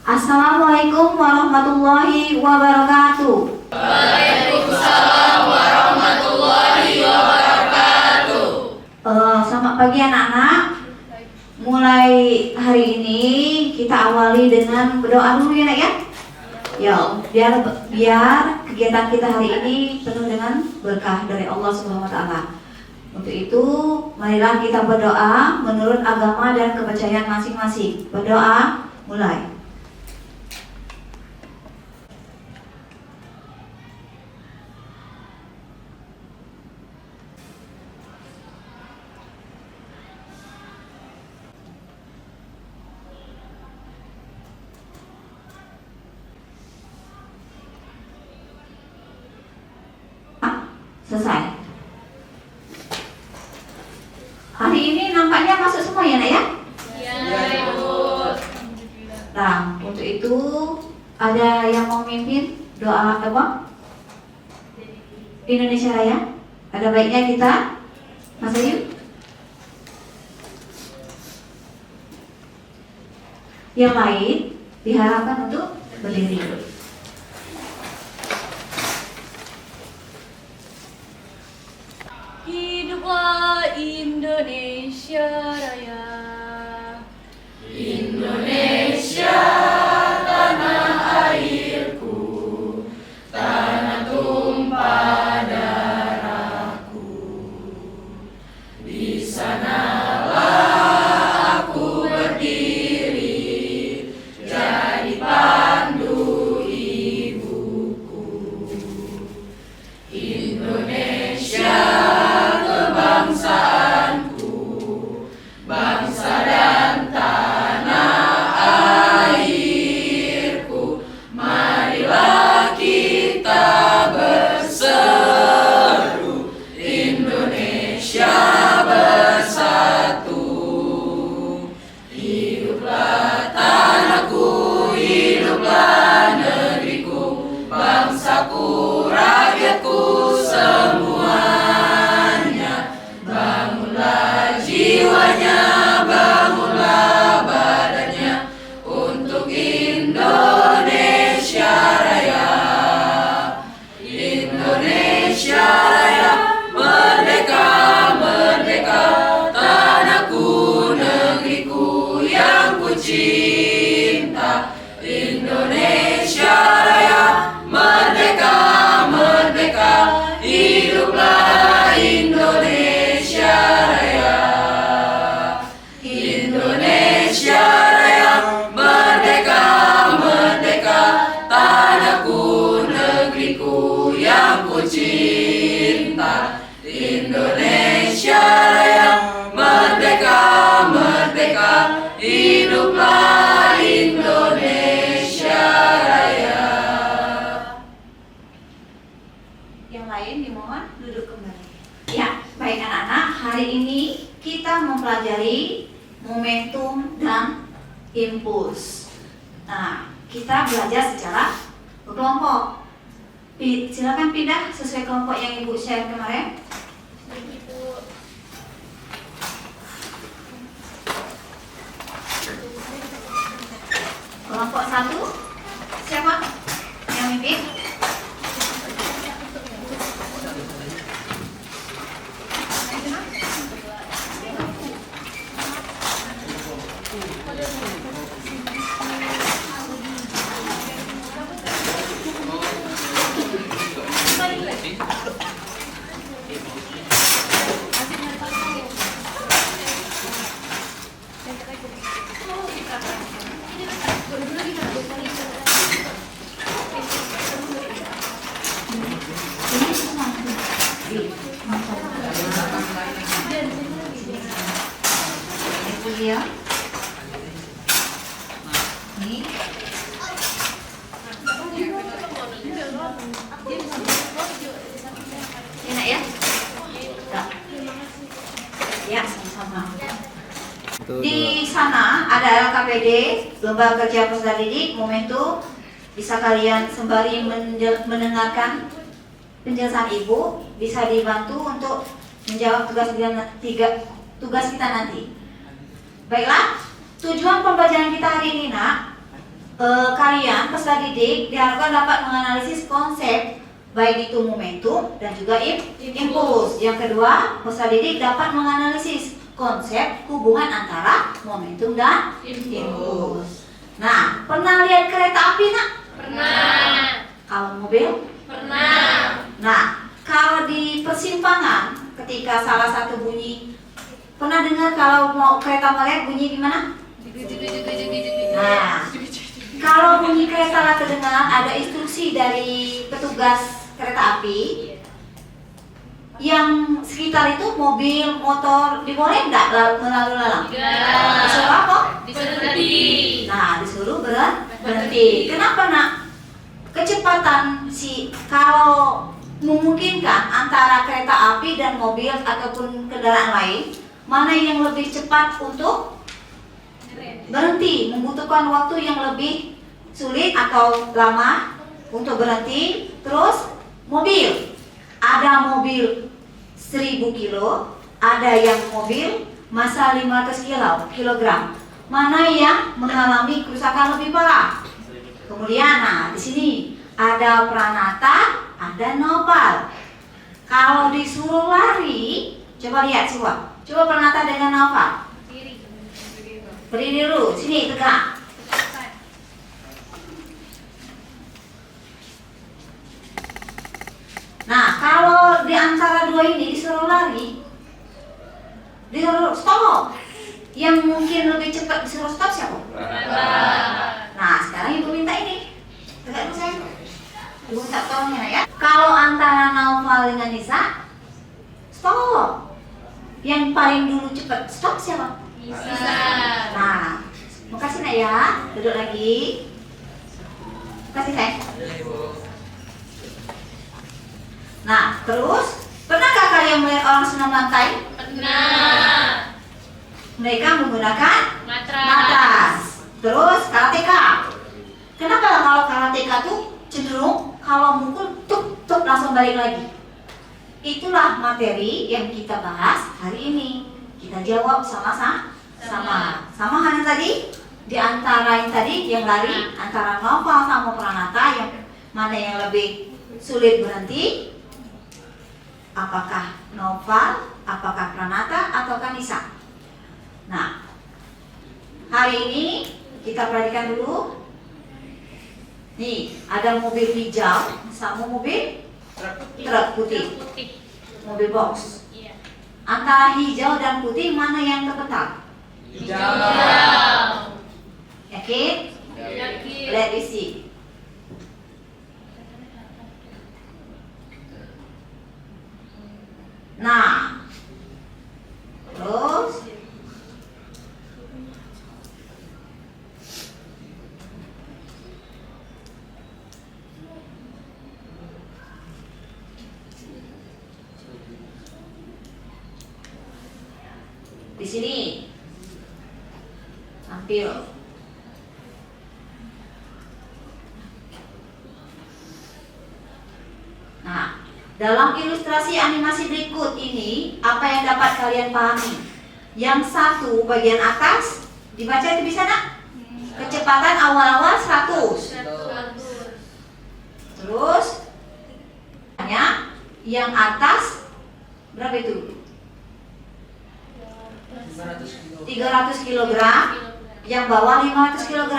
Assalamualaikum warahmatullahi wabarakatuh. Waalaikumsalam warahmatullahi wabarakatuh. Selamat pagi anak-anak. Mulai hari ini kita awali dengan berdoa dulu ya nak ya. Ya, biar kegiatan kita hari ini penuh dengan berkah dari Allah Subhanahu wa taala. Untuk itu, marilah kita berdoa menurut agama dan kepercayaan masing-masing. Berdoa, mulai. Selesai. Hari ini nampaknya masuk semua ya nak ya? Ya, Ibu. Nah, untuk itu ada yang mau mimpin doa apa? Indonesia Raya. Ada baiknya kita, Mas Ayu. Yang lain diharapkan untuk berdiri. Hiduplah Indonesia Raya. Indonesia, tanah airku, tanah tumpah darahku. Di sanalah aku berdiri, jadi pandu ibuku. Indonesia, kebangsaanku, bangsa dan tanah airku. Marilah kita berseru, Indonesia bersatu. Hiduplah tanahku, hiduplah negeriku, bangsaku, rakyatku semuanya. Bangunlah jiwanya, bangunlah badannya untuk Indonesia Raya. Indonesia Raya, merdeka, merdeka, tanahku, negeriku yang ku cinta. Indonesia Raya, merdeka, merdeka, hiduplah Indonesia Raya. Indonesia Raya, merdeka, merdeka, tanahku, negeriku yang ku cinta. Indonesia Raya, merdeka, merdeka, hiduplah Indonesia Raya. Yang lain dimohon duduk kembali. Ya, baik anak-anak, hari ini kita mempelajari momentum dan impuls. Nah, kita belajar secara berkelompok. Silakan pindah sesuai kelompok yang Ibu share kemarin. Kelompok 1, siapa yang mimpin? Itu dia. Ini. Enak ya? Ya, sama-sama. Di sana ada LKPD, Lembaga Kerja Peserta Didik, momentum. Bisa kalian sembari mendengarkan penjelasan Ibu, bisa dibantu untuk menjawab tugas kita nanti. Baiklah, tujuan pembelajaran kita hari ini nak, kalian peserta didik diharapkan dapat menganalisis konsep baik itu momentum dan juga impuls. Yang kedua, peserta didik dapat menganalisis konsep hubungan antara momentum dan impuls. Nah, pernah lihat kereta api nak? Pernah. Kalau mobil? Pernah. Nah, kalau di persimpangan ketika salah satu bunyi, pernah dengar kalau mau kereta melewat bunyi gimana? Nah, kalau bunyi kereta nggak terdengar, ada instruksi dari petugas kereta api yang sekitar itu mobil, motor, diboleh nggak melalui lalang? Tidak. Disuruh apa? Disuruh berhenti. Nah, disuruh berhenti. Kenapa nak? Kecepatan kalau memungkinkan antara kereta api dan mobil ataupun kendaraan lain, mana yang lebih cepat untuk berhenti? Membutuhkan waktu yang lebih sulit atau lama untuk berhenti. Terus mobil, ada mobil 1000 kilo, ada yang mobil massa 500 kilogram. Mana yang mengalami kerusakan lebih parah? Kemudian, nah di sini ada Pranata, ada Noval. Kalau disuruh lari, coba lihat coba Pranata dengan Noval. Berdiri dulu, sini tegak. Nah, kalau di antara dua ini disuruh lari, disuruh stop. Yang mungkin lebih cepat disuruh stop siapa? Nah, sekarang ibu minta ini. Tegak dulu saya. Ibu minta tolongnya ya. Kalau antara Naufal dengan Nisa, stop. Yang paling dulu cepat stop siapa? Bisa. Nah, makasih nak ya. Duduk lagi. Makasih sayang. Nah, terus pernahkah kalian melihat orang senam lantai? Pernah. Mereka menggunakan Matras. matras. Terus karateka. Kenapa kalau karateka tuh cenderung kalau mukul tuk tuk langsung balik lagi? Itulah materi yang kita bahas hari ini. Kita jawab sama-sama. Sama Hana tadi. Di antara yang tadi yang lari antara Noval sama Pranata, yang mana yang lebih sulit berhenti? Apakah Noval, apakah Pranata, ataukah Nisa? Nah, hari ini kita perhatikan dulu. Nih, ada mobil hijau sama mobil truk putih, mobil box. Iya. Antara hijau dan putih mana yang terpental? Hijau. Yakin? Yakin. Let me see. Nah, terus di sini tampil. Nah, dalam ilustrasi animasi berikut ini, apa yang dapat kalian pahami? Yang satu bagian atas dibaca itu bisa nak? Kecepatan awal-awal 100. Terus yang atas berapa itu? 300 kg. Yang bawah 500 kg.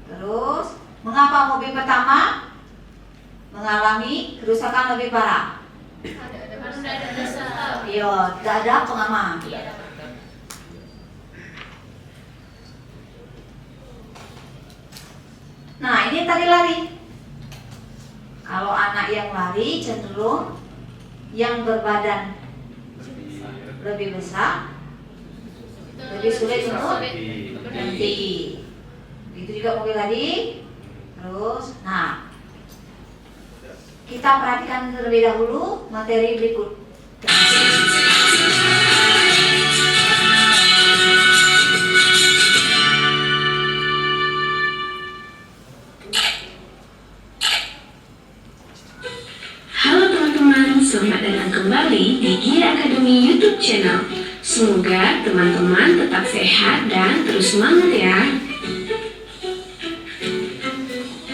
Terus, mengapa mobil pertama mengalami kerusakan lebih parah? Ada dasar. Iya, tidak ada pengaman. Nah, ini tadi lari. Kalau anak yang lari cenderung yang berbadan lebih besar, lebih sulit untuk berhenti. Itu juga mobil tadi. Terus, nah, kita perhatikan terlebih dahulu materi berikut. Halo teman-teman, selamat datang kembali di Gia Academy YouTube channel. Semoga teman-teman tetap sehat dan terus semangat ya.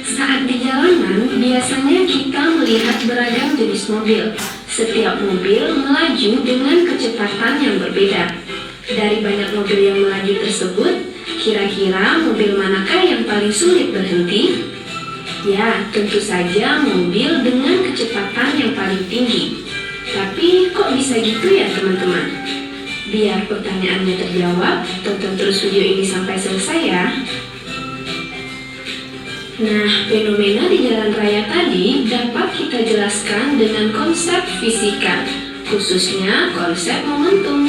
Saat di jalanan, biasanya kita melihat beragam jenis mobil. Setiap mobil melaju dengan kecepatan yang berbeda. Dari banyak mobil yang melaju tersebut, kira-kira mobil manakah yang paling sulit berhenti? Ya, tentu saja mobil dengan kecepatan yang paling tinggi. Tapi kok bisa gitu ya teman-teman? Biar pertanyaannya terjawab, tonton terus video ini sampai selesai ya. Nah, fenomena di jalan raya tadi dapat kita jelaskan dengan konsep fisika, khususnya konsep momentum.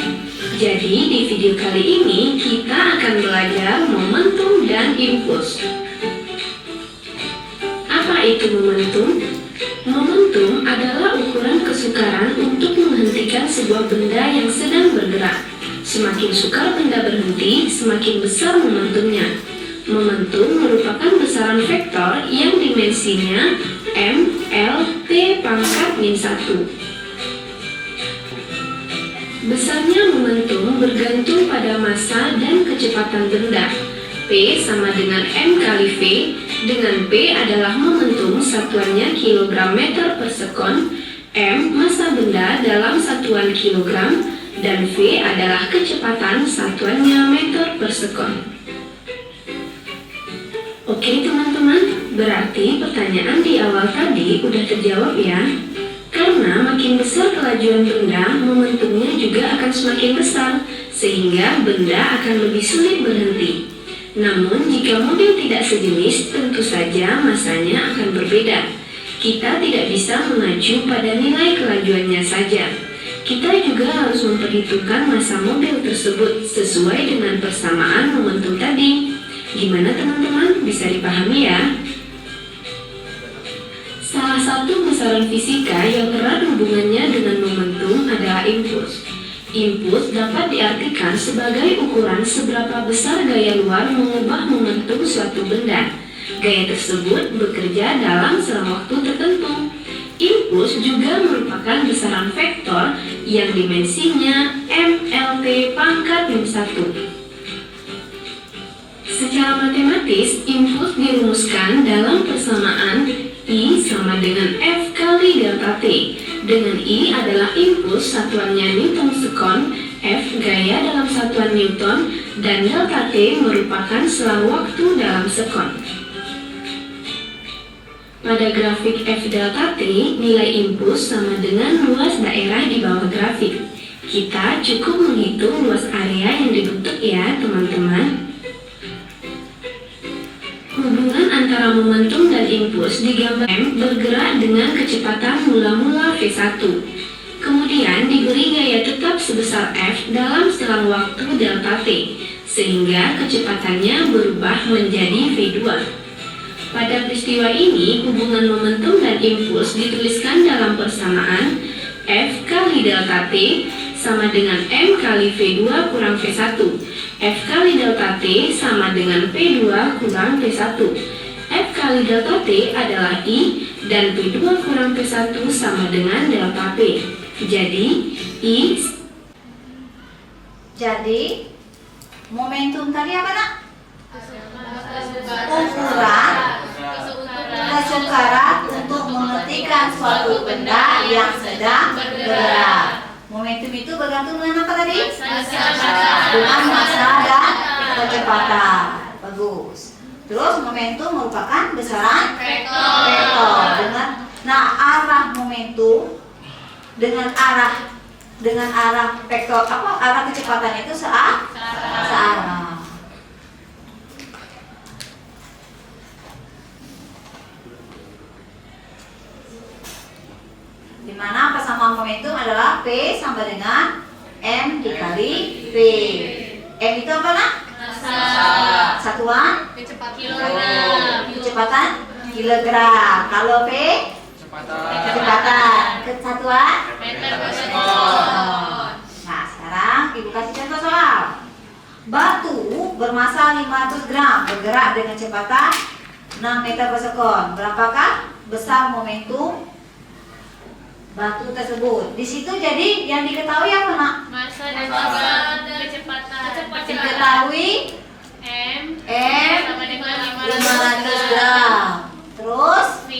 Jadi di video kali ini kita akan belajar momentum dan impuls. Apa itu momentum? Momentum adalah ukuran kesukaran untuk menghentikan sebuah benda yang sedang bergerak. Semakin sukar benda berhenti, semakin besar momentumnya. Momentum merupakan besaran vektor yang dimensinya m, l, t pangkat min 1. Besarnya momentum bergantung pada massa dan kecepatan benda. P sama dengan m kali v, dengan P adalah momentum satuannya kilogram meter per sekon, m massa benda dalam satuan kilogram, dan v adalah kecepatan satuannya meter per sekon. Oke teman-teman, berarti pertanyaan di awal tadi udah terjawab ya. Karena makin besar kelajuan benda, momentumnya juga akan semakin besar, sehingga benda akan lebih sulit berhenti. Namun jika mobil tidak sejenis, tentu saja massanya akan berbeda. Kita tidak bisa mengacu pada nilai kelajuannya saja. Kita juga harus memperhitungkan massa mobil tersebut sesuai dengan persamaan momentum tadi. Gimana teman-teman? Bisa dipahami ya? Salah satu besaran fisika yang erat hubungannya dengan momentum adalah impuls. Impuls dapat diartikan sebagai ukuran seberapa besar gaya luar mengubah momentum suatu benda. Gaya tersebut bekerja dalam selang waktu tertentu. Impuls juga merupakan besaran vektor yang dimensinya m, l, t pangkat min 1. Secara matematis, impuls dirumuskan dalam persamaan I sama dengan F kali delta T. Dengan I adalah impuls satuannya Newton sekon, F gaya dalam satuan Newton, dan delta T merupakan selang waktu dalam sekon. Pada grafik F delta T, nilai impuls sama dengan luas daerah di bawah grafik. Kita cukup menghitung luas area yang dibentuk ya teman-teman. Hubungan antara momentum dan impuls digambar M bergerak dengan kecepatan mula-mula V1. Kemudian diberi gaya tetap sebesar F dalam selang waktu delta T, sehingga kecepatannya berubah menjadi V2. Pada peristiwa ini, hubungan momentum dan impuls dituliskan dalam persamaan F kali delta T sama dengan M kali V2 kurang V1. F kali delta T sama dengan P2 kurang P1. F kali delta T adalah I dan P2 kurang P1 sama dengan delta P. Jadi momentum tadi apa nak? Ukuran kesukaran untuk menghentikan suatu benda yang sedang bergerak. Momentum itu bergantung dengan apa tadi? Dengan massa dan kecepatan. Bagus. Terus momentum merupakan besaran vektor. Arah momentum dengan arah vektor arah kecepatannya itu searah. Di mana persamaan momentum adalah P sama dengan M dikali V. M itu apa nak? Satuan kecepatan kilogram. Kalau V kecepatan kesatuan meter per sekon. Nah sekarang ibu kasih contoh soal. Batu bermassa 500 gram bergerak dengan kecepatan 6 meter per sekon. Berapakah besar momentum batu tersebut. Di situ jadi yang diketahui apa nak? Masa dan juga kecepatan. Diketahui M M sama dengan 500 gram. Terus V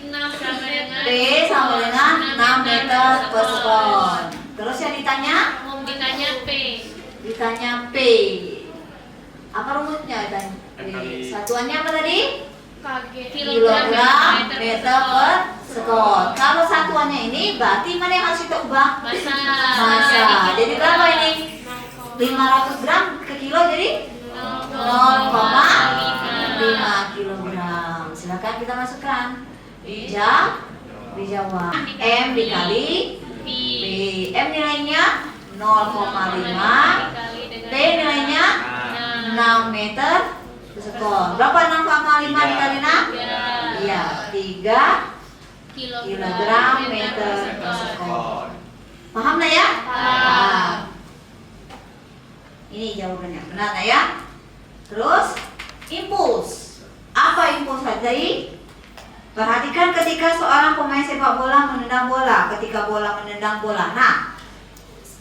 6 sama dengan P sama dengan 6 meter per sekon. Terus yang ditanya P. Ditanya P. Apa rumusnya tadi? Satuannya apa tadi? Kilogram meter per sekon. Kalau satuannya ini berarti mana yang harus kita ubah? Massa. Jadi berapa ini? 500 gram ke kilo jadi 0,5 kilogram. Silakan kita masukkan. Dijawab. M dikali P. M nilainya 0,5. P nilainya 6 meter per sekon. Berapa 6,5 dikali 6? Iya, 3 kilogram meter per sekon. Paham nak ya? Paham. Ini jawabannya. Benar tak ya? Terus impuls. Apa impuls tadi? Perhatikan ketika seorang pemain sepak bola menendang bola, ketika bola menendang bola. Nah,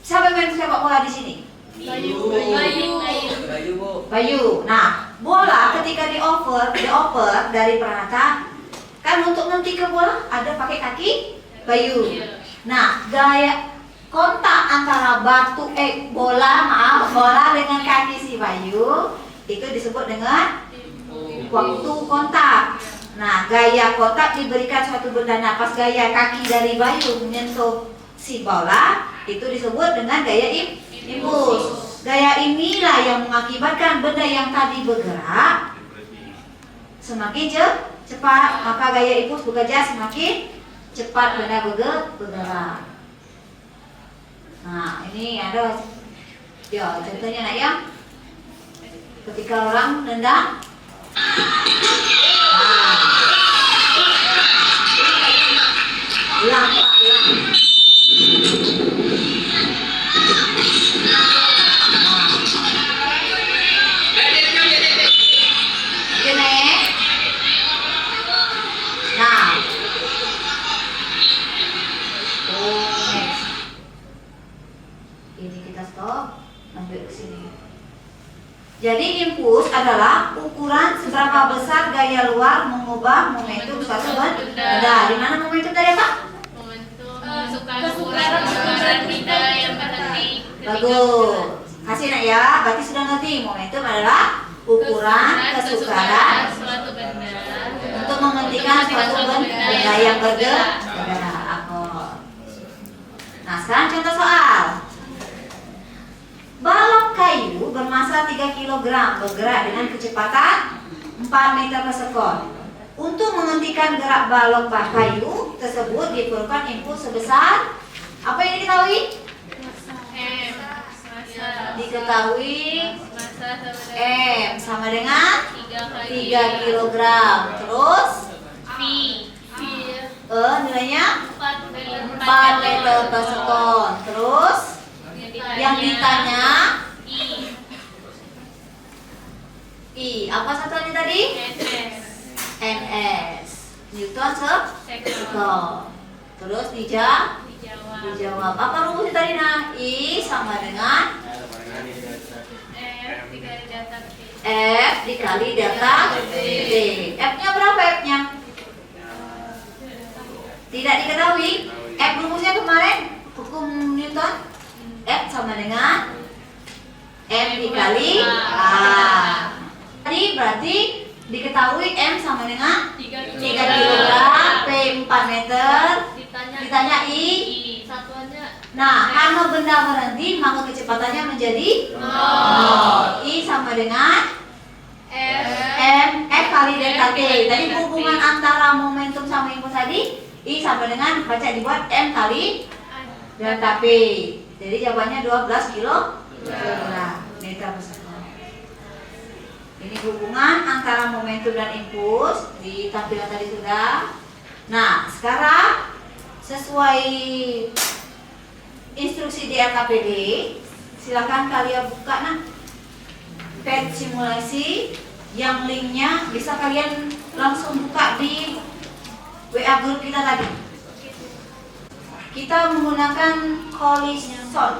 siapa main sepak bola di sini? Bayu. Nah, bola ketika dioper dari Pranata, kan untuk nanti ke bola ada pakai kaki Bayu. Nah, gaya kontak antara bola dengan kaki si Bayu itu disebut dengan waktu kontak. Nah, gaya kontak diberikan suatu benda. Nah, pas gaya kaki dari Bayu menyentuh si bola itu disebut dengan gaya impuls. Gaya inilah yang mengakibatkan benda yang tadi bergerak semakin cepat, maka gaya impuls bekerja semakin cepat benda bergerak. Nah, ini ada ya contohnya nak ya. Ketika orang nendang, ulang. Jadi impuls adalah ukuran seberapa besar gaya luar mengubah momentum suatu benda. Di mana momentum tadi apa? Momentum kesukaran benda yang berhenti. Bagus. Kasih nak ya. Berarti sudah ngerti momentum adalah ukuran kesukaran suatu benda untuk menghentikan suatu benda yang bergerak. Nah, sekarang contoh soal. Balok kayu bermassa 3 kg bergerak dengan kecepatan 4 meter per sekon. Untuk menghentikan gerak balok kayu tersebut diperlukan impuls sebesar apa yang diketahui? Diketahui M sama dengan 3 kg. Terus nilainya 4 meter per sekon. Terus yang ditanya I. Apa satuannya tadi? NS. Newton second. Terus dijawab. Apa rumusnya tadi nah? I sama dengan F dikali delta T. F-nya berapa F-nya? Tidak diketahui. F rumusnya kemarin hukum Newton. F sama dengan M dikali A. Tadi berarti diketahui M sama dengan 3 kg, P 4 meter. Ditanya I. Nah, karena benda berhenti maka kecepatannya menjadi 0. I sama dengan F kali delta T. Tadi hubungan antara momentum sama impuls tadi I sama dengan baca dibuat M kali delta P. Jadi jawabannya 12 kg meter per sekon. Ini hubungan antara momentum dan impuls di tampilan tadi sudah. Nah, sekarang sesuai instruksi di RKPD, silakan kalian buka pet simulasi yang linknya bisa kalian langsung buka di WA grup kita tadi. kita menggunakan collision lab.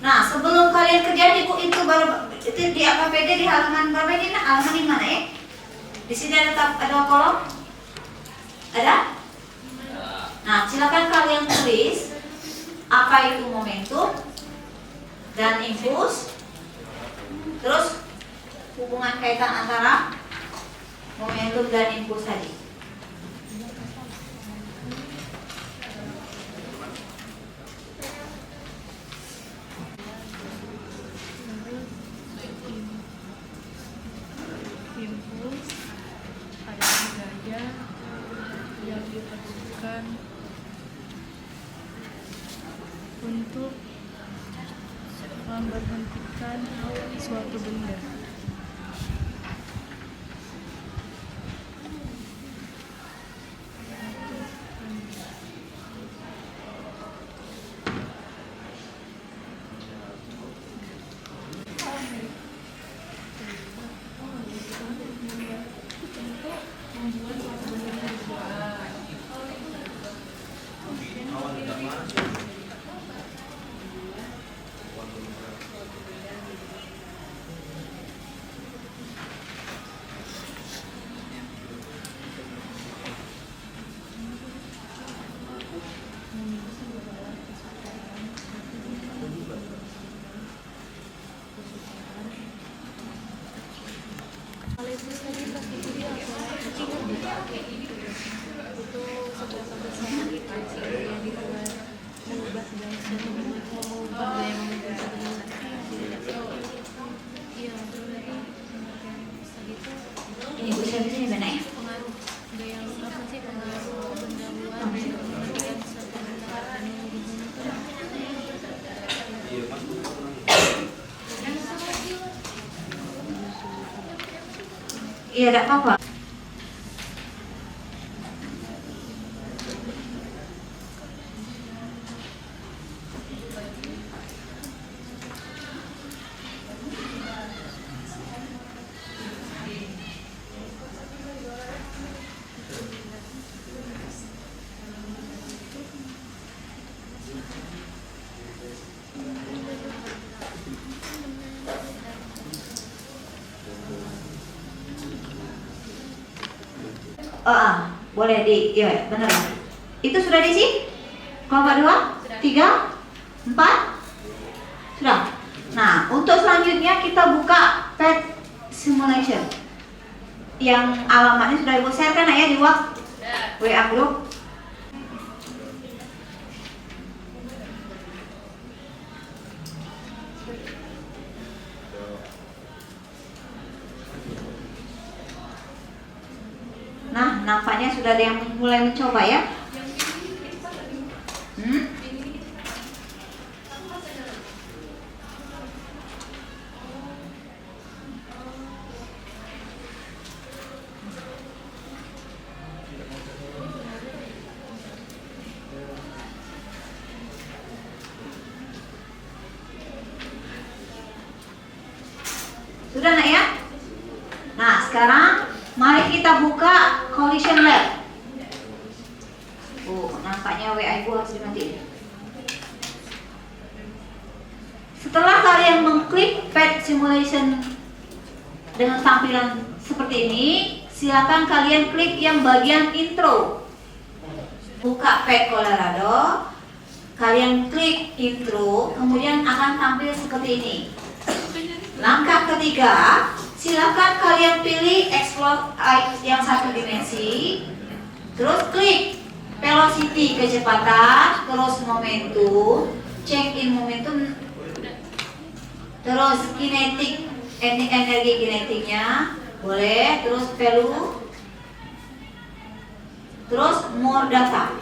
Nah, sebelum kalian kerja itu baru itu di AKPD di halaman berapa ini? Halaman di mana ya? Di sini ada kolom? Ada? Nah, silakan kalian tulis apa itu momentum dan impuls. Terus hubungan kaitan antara momentum dan impuls tadi. Impuls adalah gaya yang diperlukan untuk memberhentikan suatu benda. Ini bisa di sini mana ya? Iya, tidak apa-apa. Boleh ya benar. Itu sudah diisi? Kelompok 2, 3, 4, sudah. Nah, untuk selanjutnya kita buka PET simulation. Yang alamatnya sudah Ibu share kan ya di WA group. Nah, nampaknya sudah ada yang mulai mencoba ya. Sudah nak ya? Nah, sekarang mari kita buka collision lab. Nampaknya WA Ibu harus dimatiin. Setelah kalian mengklik PET simulation dengan tampilan seperti ini, silakan kalian klik yang bagian intro. Buka PET Colorado, kalian klik intro, kemudian akan tampil seperti ini. Langkah ketiga, silakan kalian pilih explore yang satu dimensi, terus klik velocity kecepatan, terus momentum, check in momentum, terus kinetik energi kinetiknya boleh, terus value, terus more data.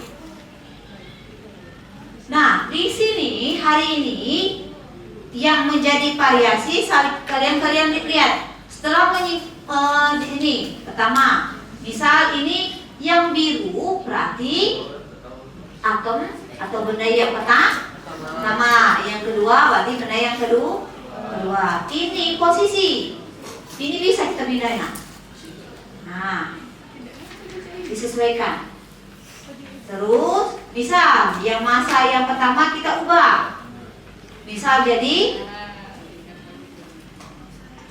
Nah, di sini hari ini yang menjadi variasi kalian lihat setelah ini pertama Misal ini yang biru berarti atom atau benda yang pertama. Yang kedua berarti benda yang kedua. Ini posisi. Ini bisa kita pindahin. Nah, disesuaikan. Terus misal yang masa yang pertama kita ubah. Misal jadi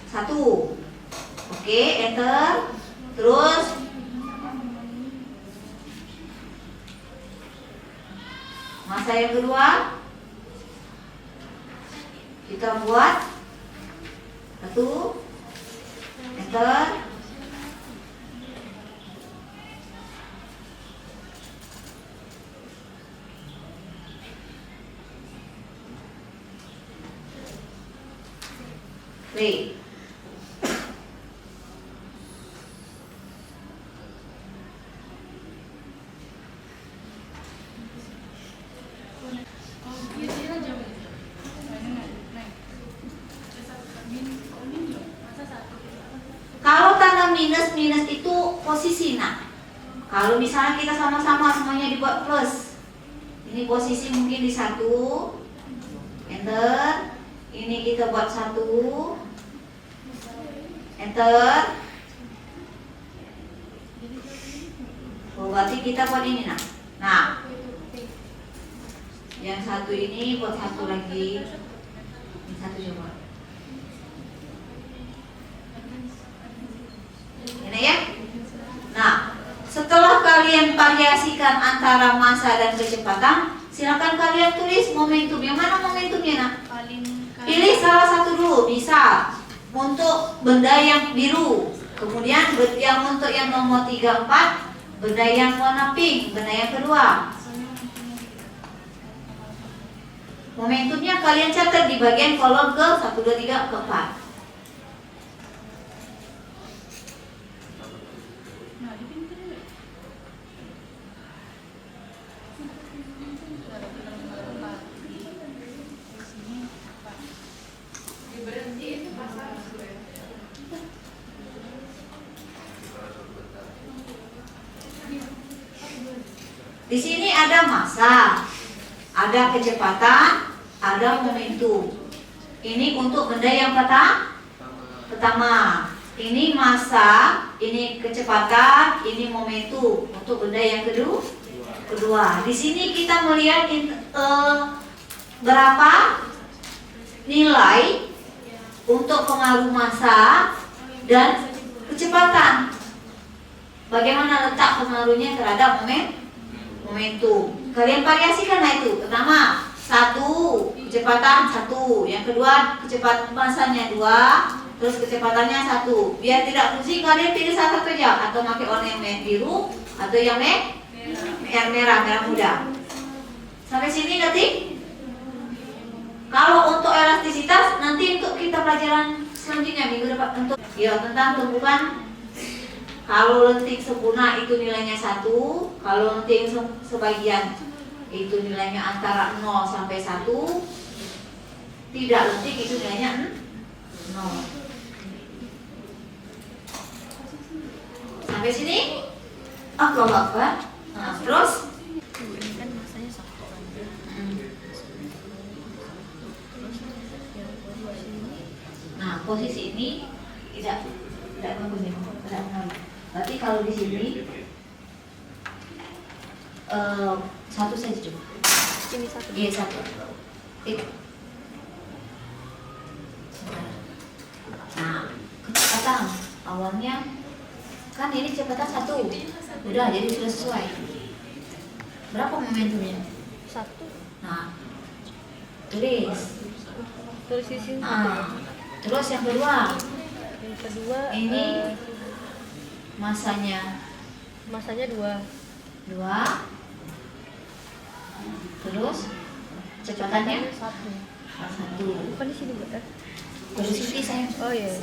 1. Oke, enter. Terus masa yang kedua kita buat 1, enter. Play. Kalau tanda minus itu posisi. Nah, kalau misalnya kita sama-sama semuanya dibuat plus, ini posisi mungkin di 1, enter. Ini kita buat 1, enter. Oh, berarti kita buat ini. Nah, yang 1 ini buat 1 lagi. Ini 1 coba. Ini ya. Nah, setelah kalian variasikan antara massa dan kecepatan, silakan kalian tulis momentum. Yang mana momentumnya, nak? Pilih salah satu dulu. Bisa untuk benda yang biru, kemudian yang untuk yang nomor 3, 4, benda yang warna pink, benda yang kedua. Momentumnya kalian catat di bagian kolom ke 1, 2, 3, ke 4. Di sini ada massa, ada kecepatan, ada momentum. Ini untuk benda yang pertama. Ini massa, ini kecepatan, ini momentum untuk benda yang kedua. Di sini kita melihat berapa nilai untuk pengaruh massa dan kecepatan. Bagaimana letak pengaruhnya terhadap momentum. Kalian variasikan itu. Pertama 1, kecepatan 1. Yang kedua kecepatan massanya 2. Terus kecepatannya 1. Biar tidak pusing, kalian pilih satu aja. Atau pakai warna yang biru, atau yang merah muda. Sampai sini ngerti? Kalau untuk elastisitas nanti untuk kita pelajaran selanjutnya minggu depan untuk tentang tumpukan. Kalau lentik sempurna itu nilainya 1, kalau lentik sebagian itu nilainya antara 0 sampai 1, tidak lentik itu nilainya 0. Sampai sini? Allahu Akbar. Nah, terus? Ini kan masanya 1 kan. Nah, posisi ini tidak bagus ya, tidak menarik. Berarti kalau di sini 1 saja coba. Ini 1. Iya 1. Nah, kecepatan awalnya kan ini kecepatan 1. Udah, jadi sudah sesuai. Berapa momentumnya? 1. Nah, tulis. Tulis di sini. Terus yang kedua. Yang kedua Ini masanya 2. 2. Terus kecepatannya 1. 1. Bukan di sini, Bu. Terus ini saya. Oh iya.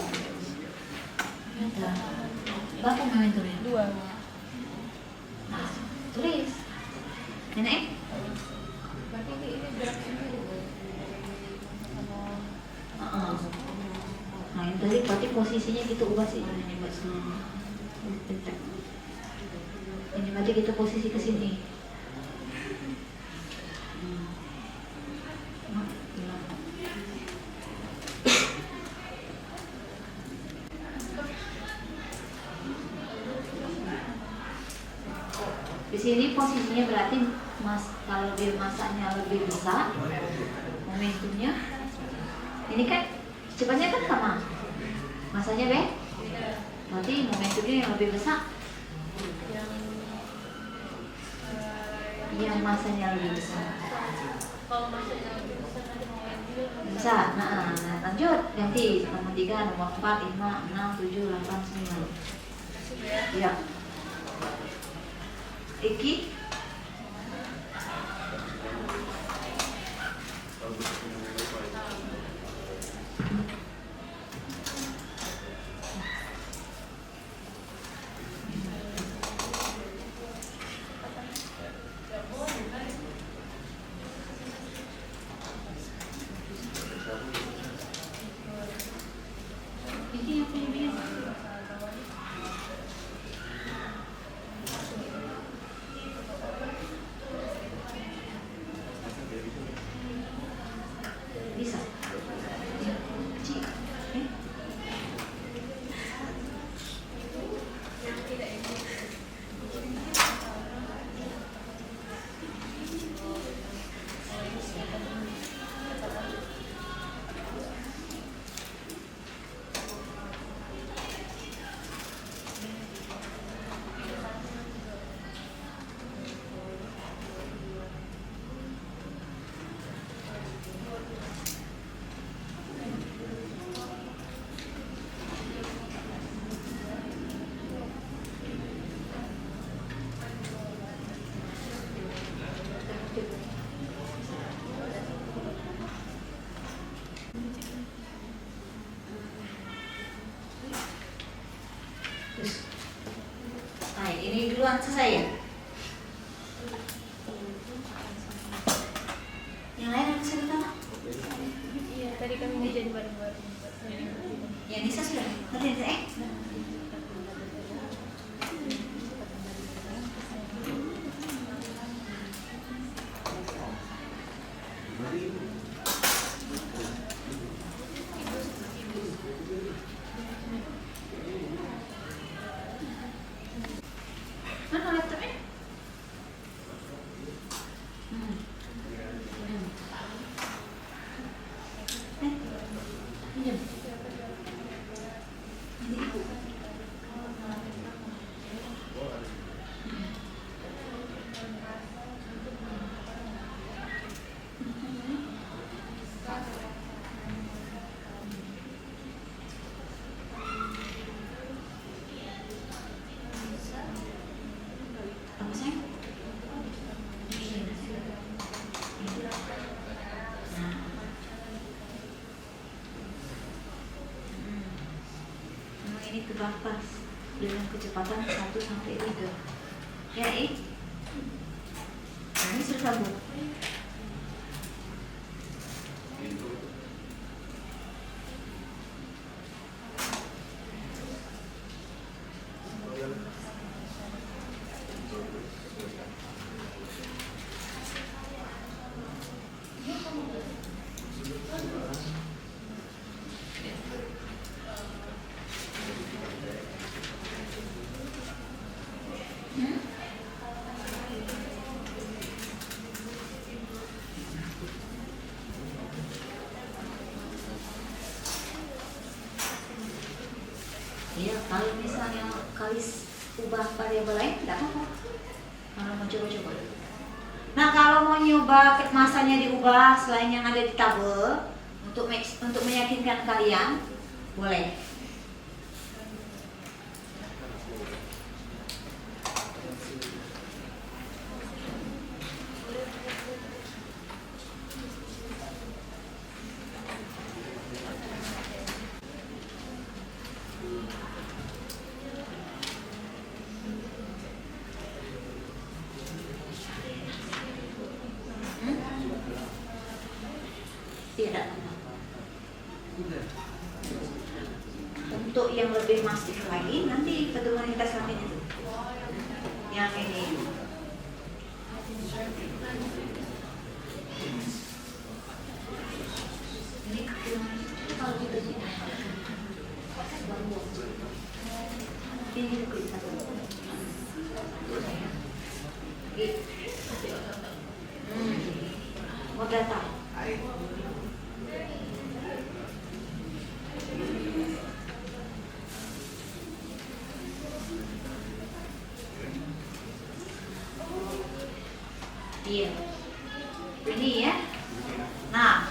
Berapa momentumnya? 2. Nah, tulis. Nenek? Berarti ini gerak sendiri, Bu. Nah, ini tadi berarti posisinya kita ubah sih. Ini berarti kita posisi ke sini. Di sini posisinya berarti kalau dia masanya lebih besar, momentumnya ini kan cepatnya kan sama, masanya berarti momentumnya yang lebih besar, yang masanya lebih besar. Kalau masanya lebih besar nanti momentum Bisa. Nah, lanjut ganti nomor 3, nomor 4, 5, 6, 7, 8, 9. Ya. Iki. Ini yang punya dia. Bisa. Cik. Nah, ini duluan selesai ya. Yang lain yang bisa ditambah? Iya, tadi kami ngerjain bareng-bareng. Ya Nisa sudah. Ngerti? Mana laptopnya? Pinjam. Ini ibu. Apa sih? Ini terbatas dengan kecepatan 1 sampai 3. Ya, nah, ini sudah sambung. Iya, kalau misalnya kali ubah variabel lain tidak apa-apa. Kalau mau coba-coba. Nah, kalau mau nyoba masanya diubah selain yang ada di tabel untuk meyakinkan kalian, boleh. Tidak. Untuk yang lebih masif lagi nanti pertemuan kita selanjutnya itu. Yang Ini dulu satu. Mau datang. Iya. Ini ya. Nah.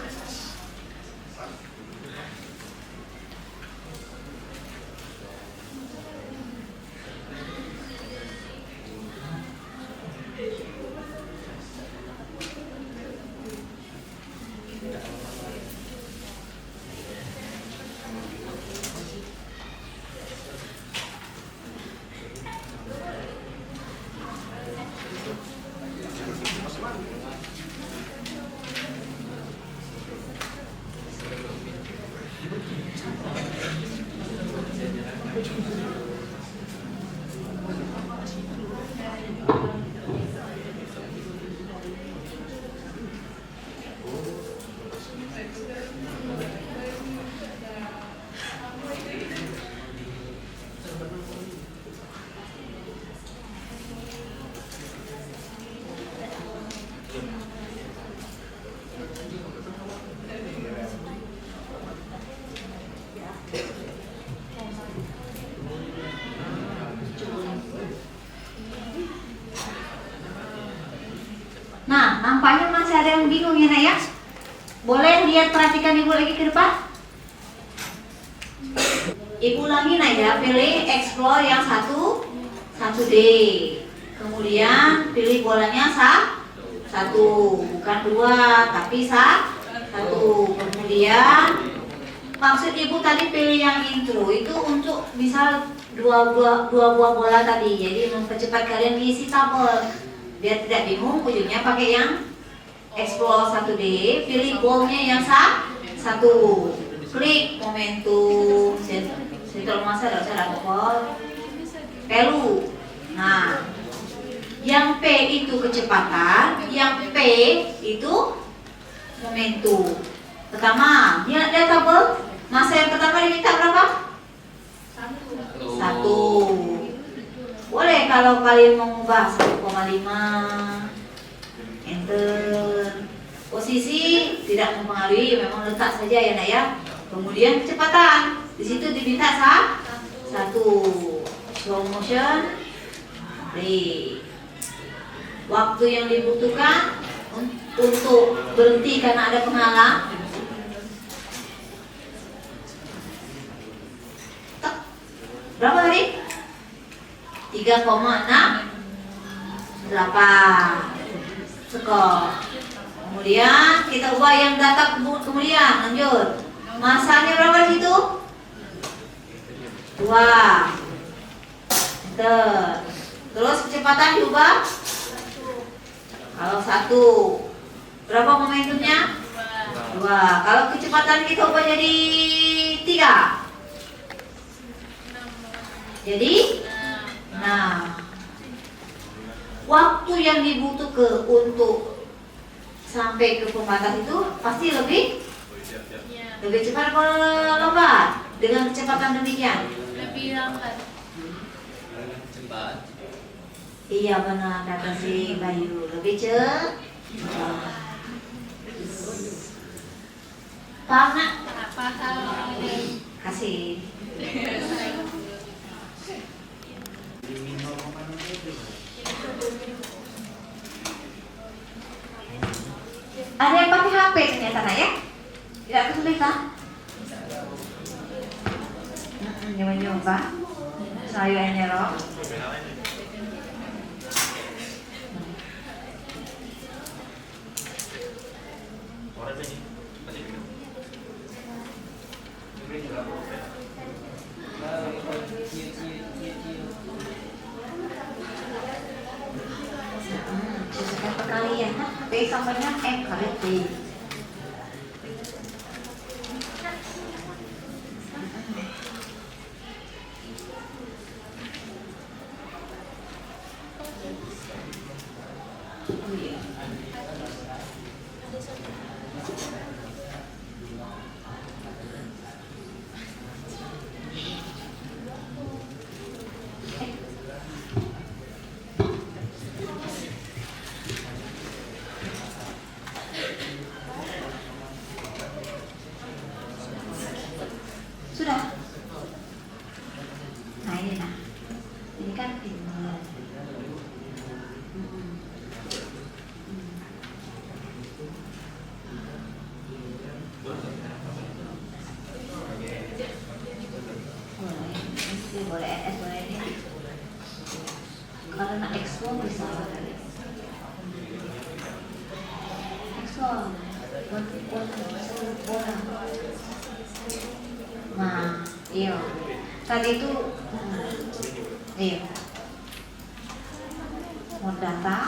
Nah, nampaknya masih ada yang bingung ya, Nak ya? Boleh lihat, perhatikan Ibu lagi ke depan. Ibu lagi, Nak ya, pilih explore yang 1D. Kemudian pilih bolanya 1, bukan 2, tapi 1. Kemudian maksud Ibu tadi pilih yang intro itu untuk bisa dua buah bola tadi. Jadi mempercepat kalian mengisi tabel. Biar tidak bingung, ujungnya pakai yang explore 1D. Pilih ballnya yang 1. Klik momentum. Kalau masa tidak usah lapor. Pelu. Nah, yang P itu kecepatan, yang P itu momentum. Pertama, lihat tabel. Masa yang pertama diminta berapa? 1. Boleh kalau kalian mengubah 1,5. Enter. Posisi tidak mempengaruhi, memang letak saja ya, Nak ya. Kemudian kecepatan. Di situ diminta 1. Slow motion. Play. Waktu yang dibutuhkan untuk berhenti karena ada penghalang. Berapa tadi? 3,68 skor. Kemudian kita ubah yang data kemudian, lanjut. Masanya berapa di situ? 2. Enter. Terus kecepatan diubah? Kalau 1. Berapa momentumnya? 2. Kalau kecepatan kita ubah jadi 3. Jadi waktu yang dibutuhkan untuk sampai ke pembatas itu pasti lebih cepat atau lambat dengan kecepatan demikian? Lebih lambat. Cepat. Iya benar kata si Bayu, lebih cepat. Paham nak? Paham. Kasih. Ada yang pakai HP ternyata, Nak ya? Tidak kesulitan. Nyoba-nyoba. Saya nyerok. Perkalian, P sama dengan M kali T. kan pinter. Boleh NS boleh ini. Karena explore bisa. Explore. Nah, iya. Tadi itu, iya. Mau data.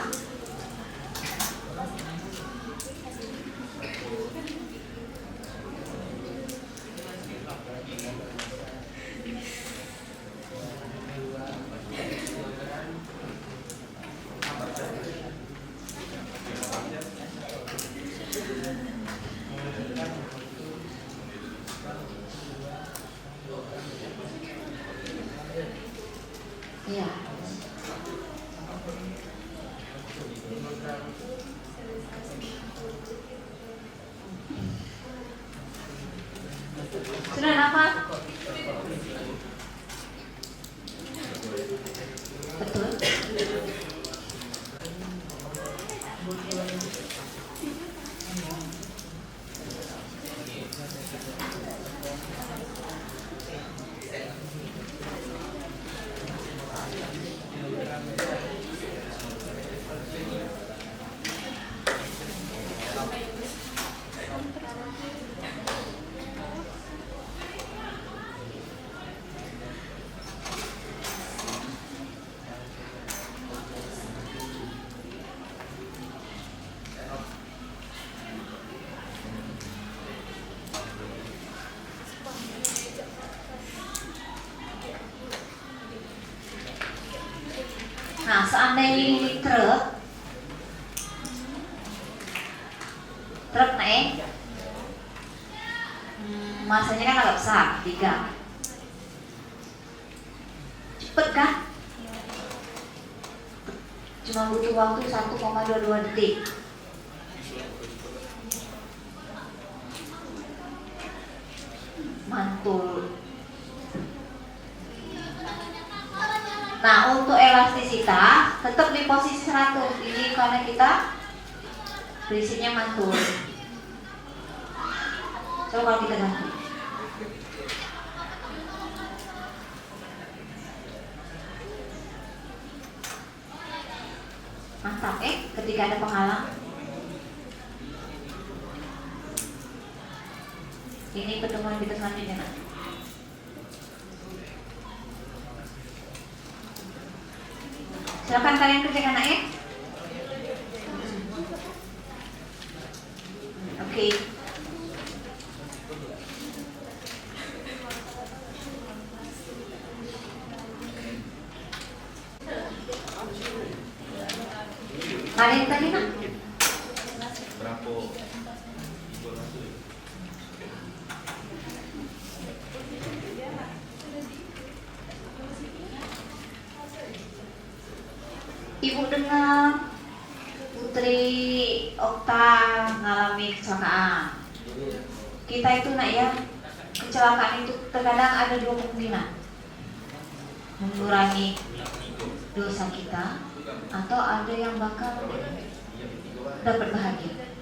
Iya. Sudah dapat? Betul. Nah, seandainya ini truk nih, masanya kan agak besar, 3. Cepet kan? Cuma butuh waktu 1,22 detik. Mantul. Nah, untuk elastisitas tetap di posisi 100. Ini karena kita prinsipnya mantul. Coba kalau kita ganti. Mantap ketika ada penghalang. Ini pertemuan kita selanjutnya, Nak. Silakan kalian kerjakan, Nak, ya. Oke. Kalian tadi, Nak? Berapa? Ibu dengar Putri Okta mengalami kecelakaan. Kita itu, Nak, ya, kecelakaan itu terkadang ada 2 kemungkinan. Mengurangi dosa kita, atau ada yang bakal dapat bahagia.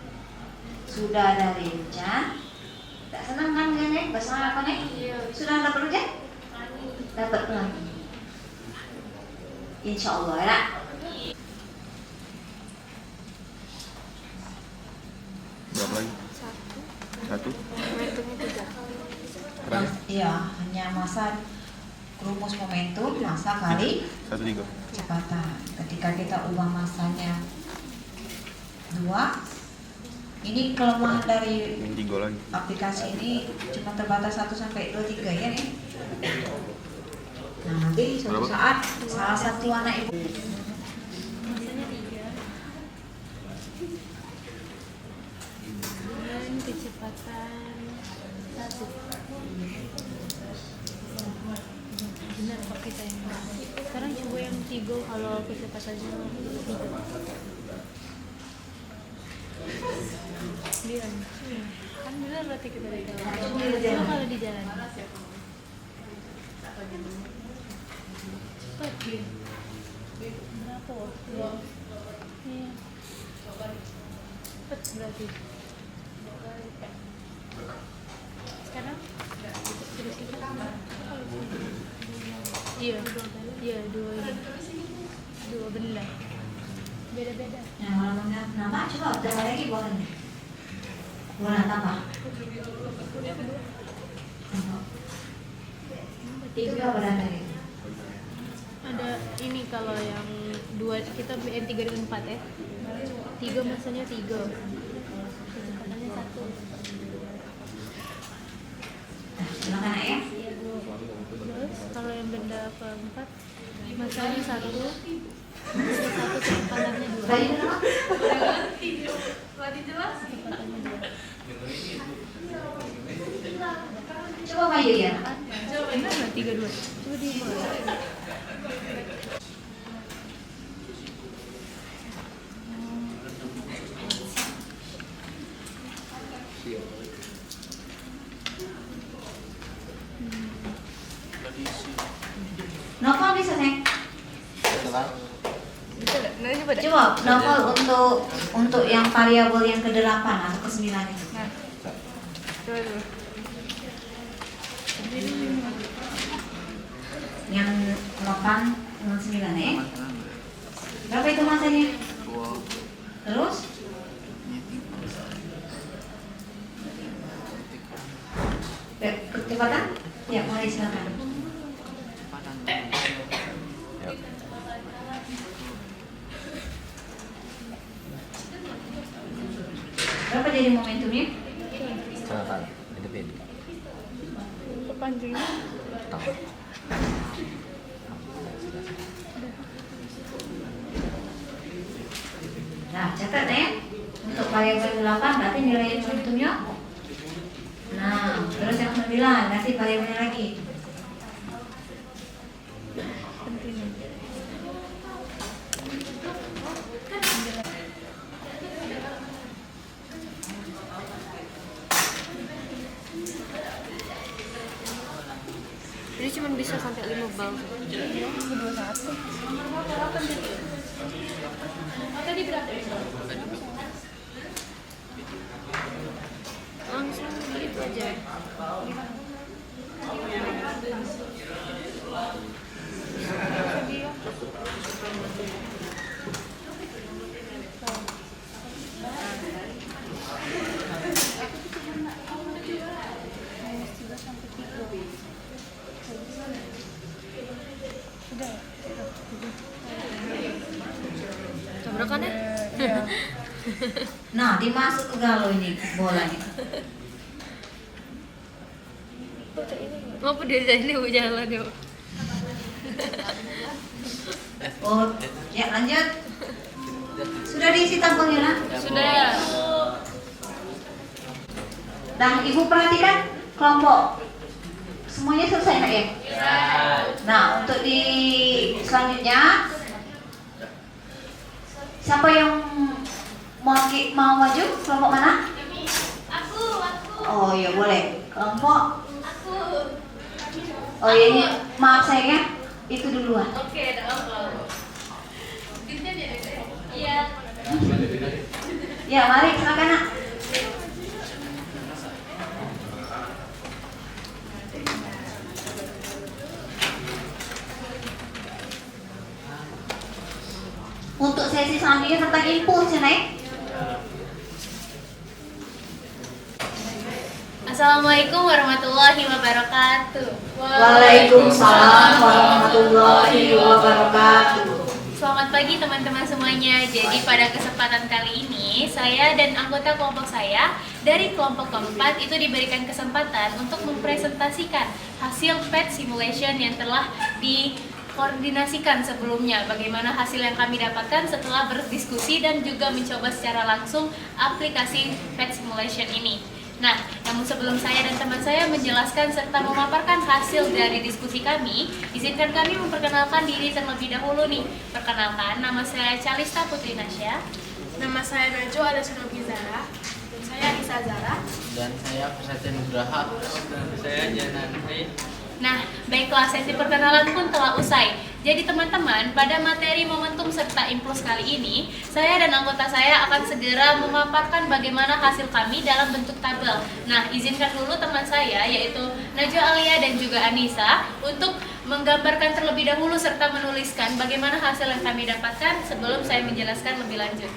Sudah ada hujan, tak senang kan, Nek? Bahasa apa, Nek? Sudah dapat hujan? Dapat pelangi. Insya Allah, ya, Nak. Berapa lagi? 1. Iya, hanya masa rumus momentum, masa kali 1,3. kecepatan. Ketika kita ubah masanya 2, ini kelemahan dari Yang 3 lagi. aplikasi ini cuma terbatas 1 sampai 2, 3, ya, nih. Nah, nanti suatu Berapa? saat salah satu anak ibu Masanya 3. Dan kecepatan 1. Benar kok kita yang sekarang coba yang 3 kalau kecepatannya 3. 9. Kan benar berarti kita di jalan. Coba kalau di jalan. Cepet. Iya. Berapa? Dua. Iya. Cepet berarti. Sekarang? Terus itu. Iya. Iya, dua ini. Dua benda. Beda-beda. Nah, kalau nambah coba tambah lagi boleh. Boleh tambah. Itu berapa dari? Ada ini kalau yang dua kita BN 3 dengan 4 ya. 3 masanya 3. Kecepatannya 1. Silakan ya. Terus kalau yang benda keempat masanya 1. 1 kecepatannya 2. Bagi berapa? Kecepatannya 2. Coba Bayu ya. Benar nggak 32? Coba dimulai. Novel bisa Neng? Bisa nggak? Nah, coba deh. Coba novel untuk yang variabel yang ke-8 atau ke-9 itu. Nah, coba dulu. Yang 8 dengan 9 ya. Berapa itu masanya? Terus? Kecepatan? Ya, mulai silakan. Berapa jadi momentumnya? Silakan. Hidupin. Panjangnya Tahu. Nah, catat ya. Untuk variabel 8 berarti nilai momentumnya. Nah, terus yang 9 nanti variabelnya lagi. penting. Jadi cuma bisa sampai 5 bal. 21. Tadi berapa? Langsung gitu aja. Tabrakan ya? Nah, dimasuk ke galau ini bolanya. Ngapa dia jadi mau jalan yuk? Oh, ya lanjut. Sudah diisi tampilnya, Nak? Sudah ya. Nah, Ibu perhatikan kelompok. Semuanya selesai, Nak ya? Nah, untuk di selanjutnya siapa yang mau maju? Kelompok mana? Aku. Oh iya boleh. Kelompok. Aku. Oh iya ini maaf sayangnya itu duluan. Oke, ada apa? Ginten ya, Dede? Iya. Ya mari silakan Nak. Untuk sesi selanjutnya tentang impuls ya Nek. Assalamualaikum warahmatullahi wabarakatuh. Waalaikumsalam warahmatullahi wabarakatuh. Selamat pagi teman-teman semuanya. Jadi pada kesempatan kali ini saya dan anggota kelompok saya dari kelompok keempat itu diberikan kesempatan untuk mempresentasikan hasil PET simulation yang telah dikoordinasikan sebelumnya. Bagaimana hasil yang kami dapatkan setelah berdiskusi dan juga mencoba secara langsung aplikasi PET simulation ini. Nah, namun sebelum saya dan teman saya menjelaskan serta memaparkan hasil dari diskusi kami, izinkan kami memperkenalkan diri terlebih dahulu nih. Perkenalkan, nama saya Calista Putri Nasya. Nama saya Najo Adasunobi Zara. Dan saya Isa Zara. Dan saya Prasetya Nugraha. Dan saya Janandri. Nah, baiklah, sesi perkenalan pun telah usai. Jadi teman-teman, pada materi momentum serta impuls kali ini, saya dan anggota saya akan segera memaparkan bagaimana hasil kami dalam bentuk tabel. Nah, izinkan dulu teman saya, yaitu Najwa Alia dan juga Anissa, untuk menggambarkan terlebih dahulu serta menuliskan bagaimana hasil yang kami dapatkan sebelum saya menjelaskan lebih lanjut.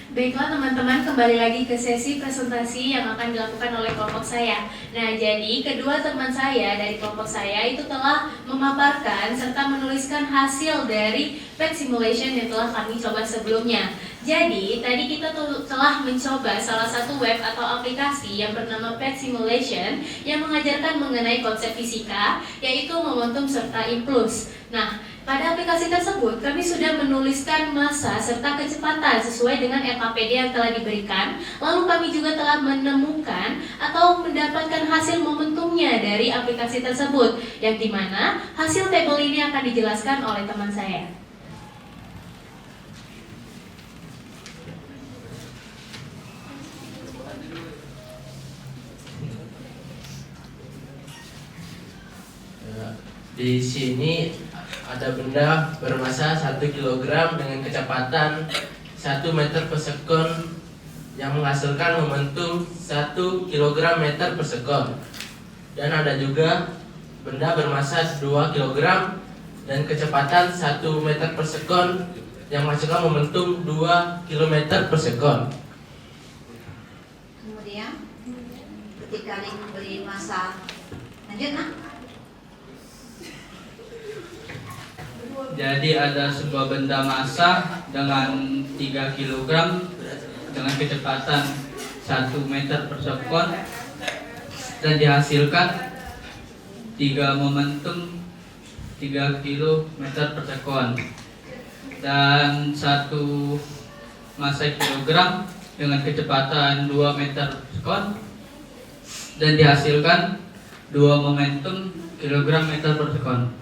Baiklah teman-teman, kembali lagi ke sesi presentasi yang akan dilakukan oleh kelompok saya. Nah, jadi kedua teman saya dari kelompok saya itu telah memaparkan serta menuliskan hasil dari PET simulation yang telah kami coba sebelumnya. Jadi, tadi kita telah mencoba salah satu web atau aplikasi yang bernama PET simulation yang mengajarkan mengenai konsep fisika, yaitu momentum serta impuls. Nah, pada aplikasi tersebut, kami sudah menuliskan massa serta kecepatan sesuai dengan RKPD yang telah diberikan. Lalu kami juga telah menemukan atau mendapatkan hasil momentumnya dari aplikasi tersebut, yang dimana hasil tabel ini akan dijelaskan oleh teman saya. Di sini ada benda bermassa 1 kg dengan kecepatan 1 meter per sekon yang menghasilkan momentum 1 kg meter per sekon. Dan ada juga benda bermassa 2 kg dan kecepatan 1 meter per sekon yang menghasilkan momentum 2 km per sekon. Kemudian ketika diberi massa, lanjut nah. Jadi ada sebuah benda massa dengan 3 kg dengan kecepatan 1 meter per sekon dan dihasilkan 3 momentum 3 km per sekon, dan 1 massa kilogram dengan kecepatan 2 meter per sekon dan dihasilkan 2 momentum kilogram meter per sekon.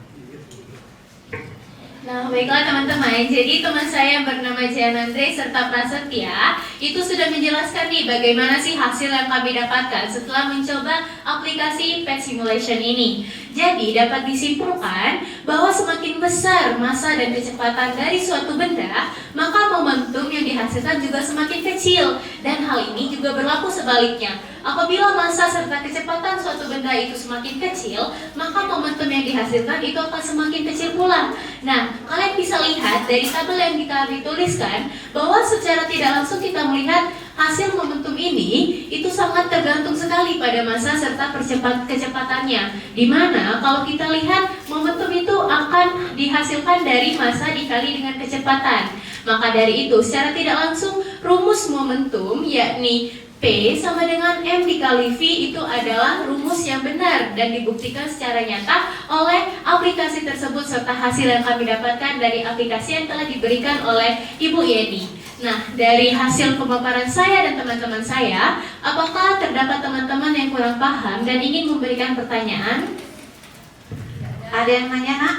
Nah, baiklah teman-teman, jadi teman saya yang bernama Jian Andre serta Prasetya itu sudah menjelaskan nih bagaimana sih hasil yang kami dapatkan setelah mencoba aplikasi PET Simulation ini. Jadi dapat disimpulkan bahwa semakin besar massa dan kecepatan dari suatu benda, maka momentum yang dihasilkan juga semakin kecil. Dan hal ini juga berlaku sebaliknya. Apabila massa serta kecepatan suatu benda itu semakin kecil, maka momentum yang dihasilkan itu akan semakin kecil pula. Nah, kalian bisa lihat dari tabel yang kami tuliskan bahwa secara tidak langsung kita melihat hasil momentum ini itu sangat tergantung sekali pada massa serta kecepatannya. Dimana kalau kita lihat momentum itu akan dihasilkan dari massa dikali dengan kecepatan. Maka dari itu secara tidak langsung rumus momentum yakni P sama dengan M dikali V itu adalah rumus yang benar dan dibuktikan secara nyata oleh aplikasi tersebut serta hasil yang kami dapatkan dari aplikasi yang telah diberikan oleh Ibu Yeni. Nah, dari hasil pemaparan saya dan teman-teman saya, apakah terdapat teman-teman yang kurang paham dan ingin memberikan pertanyaan? Ada yang nanya, Nak?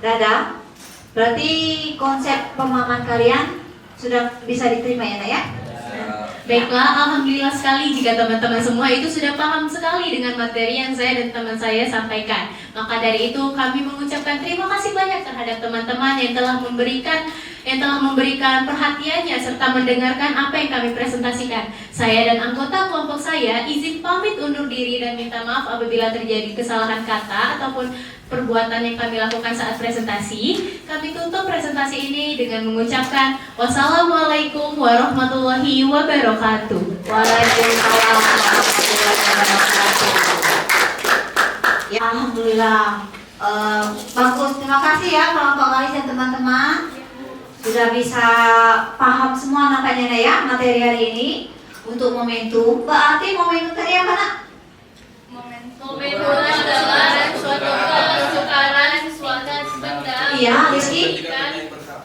Gak ada? Berarti konsep pemahaman kalian sudah bisa diterima ya, Nak ya? Baiklah, alhamdulillah sekali jika teman-teman semua itu sudah paham sekali dengan materi yang saya dan teman saya sampaikan. Maka dari itu kami mengucapkan terima kasih banyak terhadap teman-teman yang telah memberikan perhatiannya serta mendengarkan apa yang kami presentasikan. Saya dan anggota kelompok saya izin pamit undur diri dan minta maaf apabila terjadi kesalahan kata ataupun perbuatan yang kami lakukan saat presentasi. Kami tutup presentasi ini dengan mengucapkan wassalamualaikum warahmatullahi wabarakatuh. Waalaikumsalam warahmatullahi wabarakatuh. Ya, alhamdulillah. Bagus, terima kasih ya kelompok kalian dan teman-teman sudah bisa paham semua nampaknya ya materi hari ini untuk momentum. Berarti momentum tadi apa, Nak? Momentum adalah suatu kesukaran suatu benda. Iya, Rizky.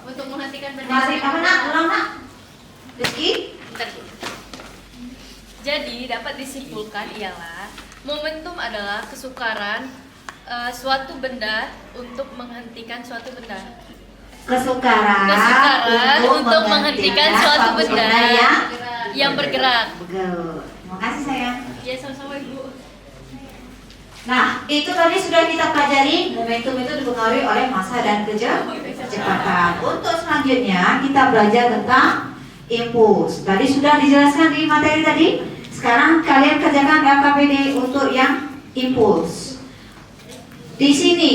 Untuk menghentikan benda. Masih apa, Nak? Ulang, Nak. Rizky. Jadi dapat disimpulkan ialah momentum adalah kesukaran suatu benda untuk menghentikan suatu benda. Kesukaran untuk menghentikan suatu benda yang bergerak. Betul. Terima kasih sayang. Ya, sama-sama Ibu. Nah, itu tadi sudah kita pelajari momentum itu dipengaruhi oleh massa dan kecepatan. Untuk selanjutnya kita belajar tentang impuls. Tadi sudah dijelaskan di materi tadi. Sekarang kalian kerjakan LKPD untuk yang impuls. Di sini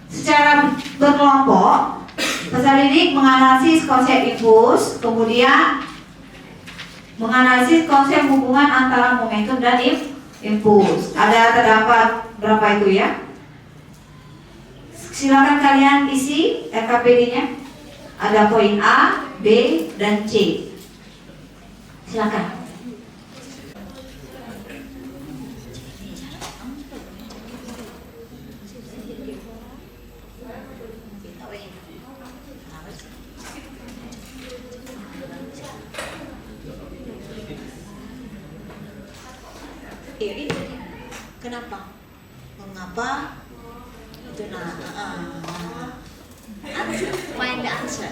secara berkelompok peserta didik menganalisis konsep impuls, kemudian menganalisis konsep hubungan antara momentum dan impuls. Terdapat berapa itu ya? Silakan kalian isi LKPD-nya. Ada poin A, B, dan C. Silakan. Kenapa? Mengapa? Itu find the answer.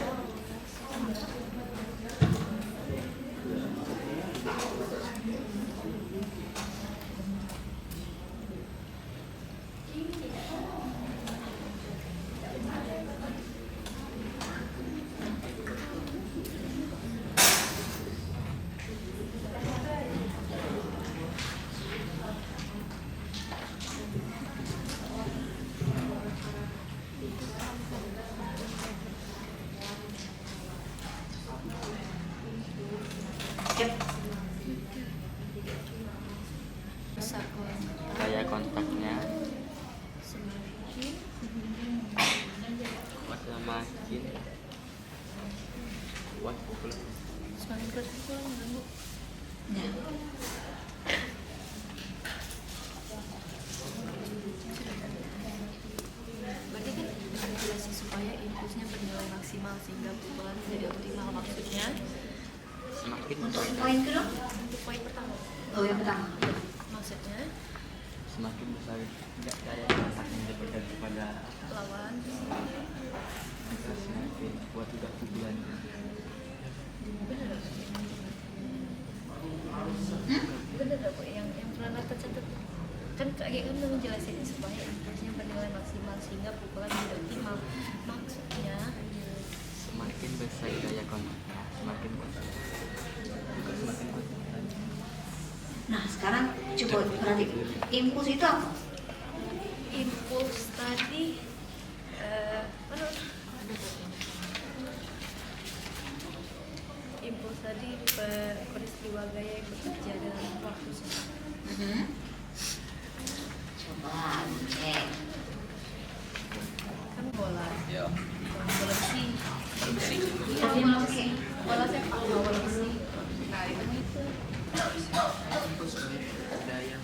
Gaya kontaknya semakin kuat pukul. Semakin kuat pukul mengganggu. Ya. Berarti kan manipulasi supaya impulsnya bernilai maksimal sehingga pukulan menjadi optimal, maksudnya Semakin Poin kedua? untuk poin pertama. Oh, yang pertama. semakin besar daya kontaknya kepada lawan maka semakin kuat juga pukulannya. bener gak Bu yang pernah tercatat kan kayak kan udah menjelasin supaya impulsnya bernilai maksimal sehingga pukulan menjadi optimal. Maksudnya Semakin besar daya kontaknya semakin kuat juga semakin kuat. Nah, sekarang coba perhatikan. Impuls itu apa? impuls tadi mana? Impuls tadi peristiwa gaya yang bekerja dalam waktu singkat. Coba cek. Kan bola bola besi Tapi yang oke. bola sepak bola besi. Nah itu Daya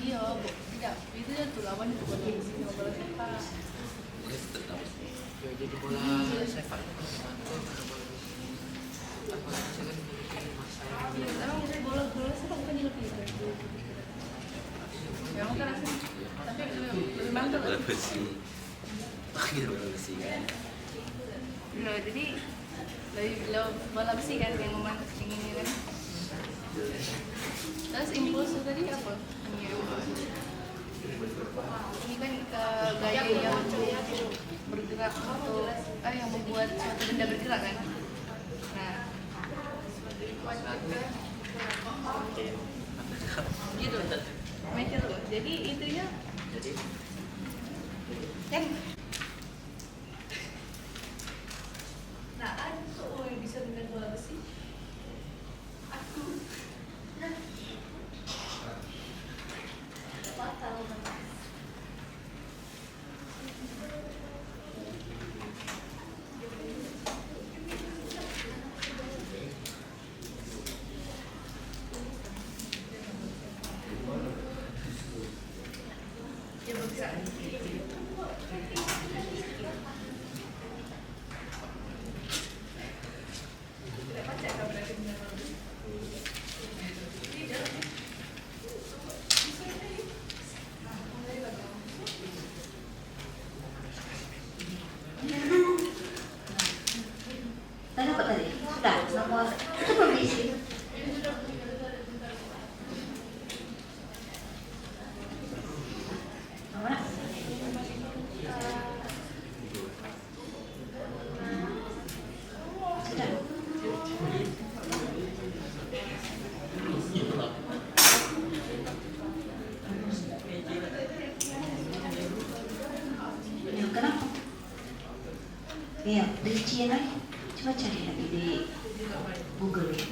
iya Bu. Tidak itu tuh lawan itu bola besi sama bola sepak. jadi bola sepak Emang bola sepak bukan lebih itu. Yang kan asli tapi lebih mantap. bola besi bola besi kan. Nah, jadi lebih bola besi kan yang mantap ini kan. Terus impuls tadi apa? Ini kan gaya yang bergerak atau yang membuat suatu benda bergerak kan. Nah, gitu. Mikir loh. Jadi itunya Jadi kan. Nah, ada yang bisa dengan bola besi. Aku. Batal. Ya bisa. Tadi apa tadi? Sudah, nomor itu belum diisi. Nomor sudah. Ya, kenapa? Iya, dirinciin lagi. Coba cari lagi di Google ya.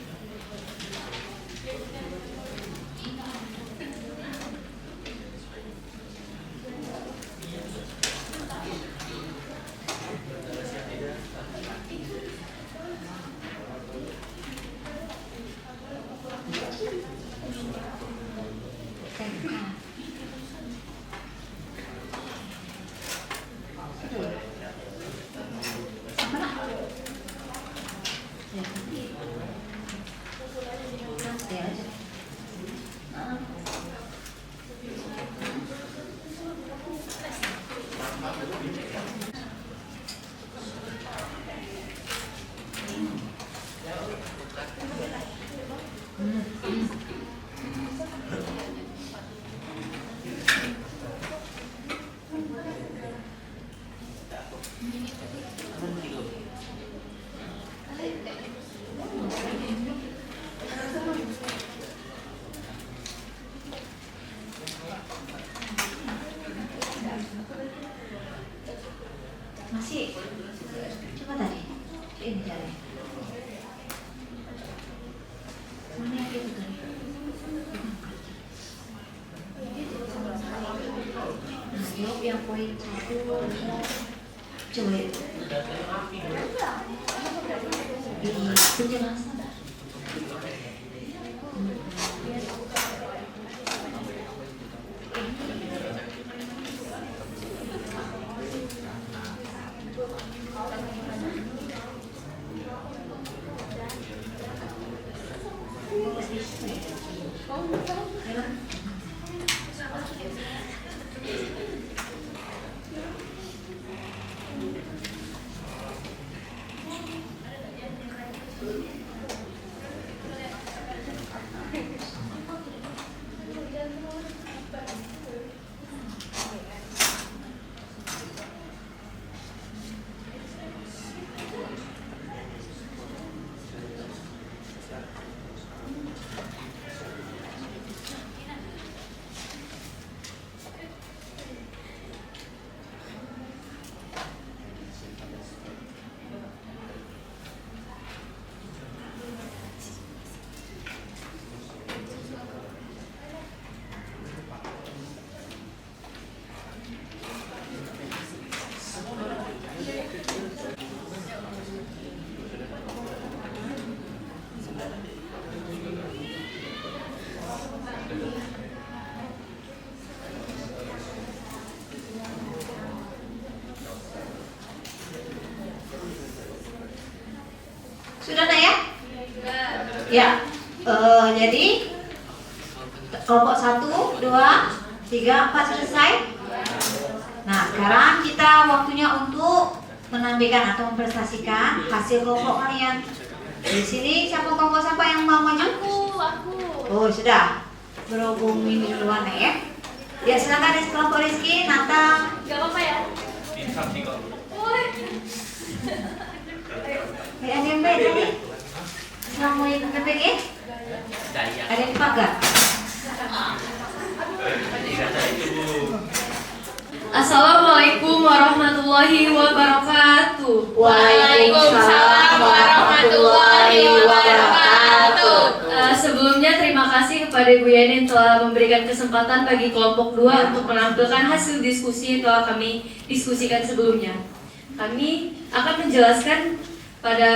Masih coba tadi ini cari mana yang itu tadi nah jawab yang poin 1 coba ya di penjelasan Sudah nak ya? Ya. Jadi kelompok 1, 2, 3, 4 selesai. Nah, sekarang kita waktunya untuk menampilkan atau mempresentasikan hasil kelompok kalian. Di sini siapa kelompok siapa yang mau maju? Aku. Oh, sudah. Berhubung ini duluan ya. Ya, silakan di kelompok Rizky, Nata. Gak apa-apa ya? Boleh. Ada yang baik tadi? Assalamualaikum PPG. Ada yang pagar? Assalamualaikum warahmatullahi wabarakatuh. Waalaikumsalam warahmatullahi wabarakatuh. Sebelumnya terima kasih kepada Ibu Yani yang telah memberikan kesempatan bagi kelompok 2 untuk menampilkan hasil diskusi yang telah kami diskusikan sebelumnya. Kami akan menjelaskan pada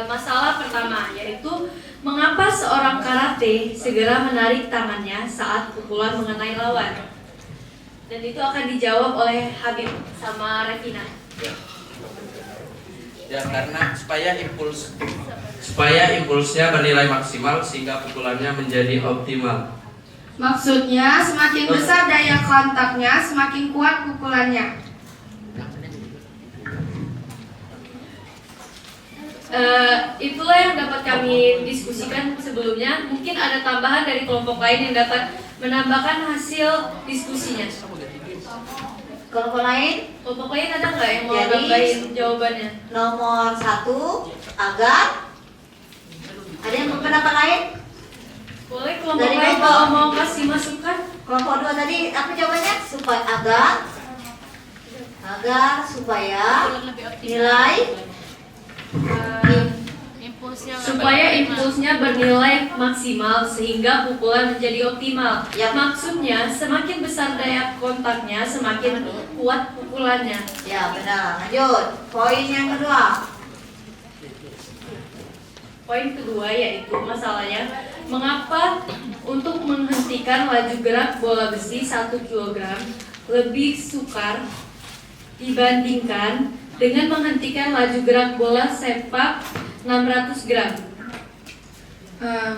masalah pertama, yaitu mengapa seorang karate segera menarik tangannya saat pukulan mengenai lawan. Dan itu akan dijawab oleh Habib sama Revina. Ya, karena supaya impulsnya bernilai maksimal sehingga pukulannya menjadi optimal. Maksudnya, semakin besar daya kontaknya, semakin kuat pukulannya. Itulah yang dapat kami diskusikan sebelumnya. Mungkin ada tambahan dari kelompok lain yang dapat menambahkan hasil diskusinya. Kelompok lain? Kelompok lain ada nggak yang mau Jadi, nambahin jawabannya? Nomor 1, Agar. Ada yang berpendapat lain? Boleh kelompok Dari lain kelompok. kalau mau kasih masukan. Kelompok 2 tadi apa jawabannya? Supaya agar supaya nilai Supaya impulsnya bernilai maksimal sehingga pukulan menjadi optimal. Ya. Maksudnya semakin besar daya kontaknya, semakin kuat pukulannya. Ya, benar. Lanjut. Poin yang kedua. Poin kedua yaitu masalahnya mengapa untuk menghentikan laju gerak bola besi 1 kg lebih sukar dibandingkan dengan menghentikan laju gerak bola sepak 600 gram.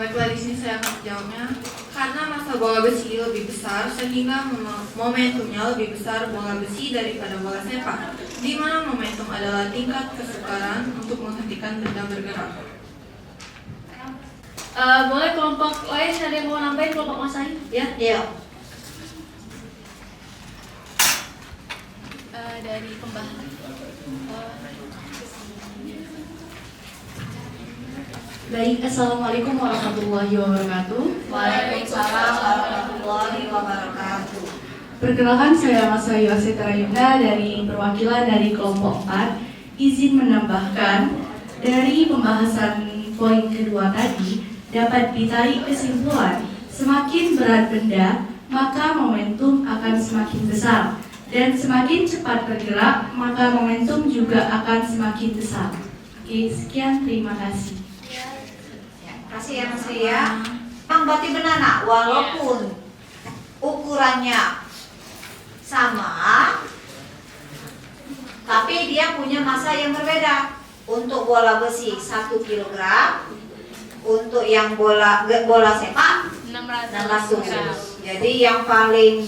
Baiklah, di sini saya akan menjawabnya. Karena massa bola besi lebih besar, sehingga momentumnya lebih besar bola besi daripada bola sepak, di mana momentum adalah tingkat kesukaran untuk menghentikan benda bergerak. Boleh kelompok lain ada yang mau nambahin, kelompok Mas Ain? Ya. Iya. Dari pembahasan. Baik, assalamualaikum warahmatullahi wabarakatuh. Waalaikumsalam warahmatullahi wabarakatuh. Perkenalkan, saya Mas Wahyu Asetara Yunda dari perwakilan dari kelompok 4. Izin menambahkan, dari pembahasan poin kedua tadi dapat ditarik kesimpulan semakin berat benda maka momentum akan semakin besar, dan semakin cepat bergerak maka momentum juga akan semakin besar. Oke, sekian, terima kasih. Kasih ya Mas Ria. Memang berarti benar nak, walaupun ukurannya sama, tapi dia punya massa yang berbeda. Untuk bola besi 1 kg Untuk yang bola sepak 600 gram. Jadi yang paling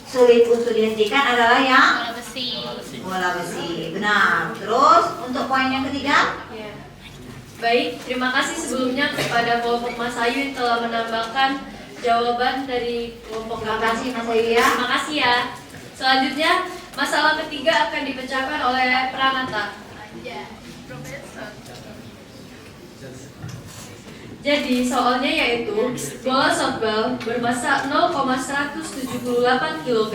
sulit untuk dihentikan adalah yang Bola besi. bola besi. Benar. Terus untuk poin yang ketiga, Ya. Baik, terima kasih sebelumnya kepada kelompok Mas Ayu yang telah menambahkan jawaban dari kelompok terima kami. kasih Mas Ayu ya. Terima kasih ya. Selanjutnya, masalah ketiga akan dipecahkan oleh Pranata. Jadi soalnya yaitu bola softball bermasa 0,178 kg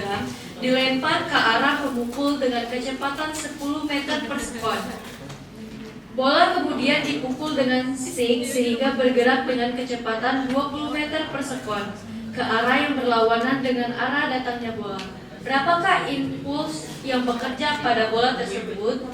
dilempar ke arah pemukul dengan kecepatan 10 meter per sekon. Bola kemudian dipukul dengan stick sehingga bergerak dengan kecepatan 20 meter per sekon ke arah yang berlawanan dengan arah datangnya bola. Berapakah impuls yang bekerja pada bola tersebut?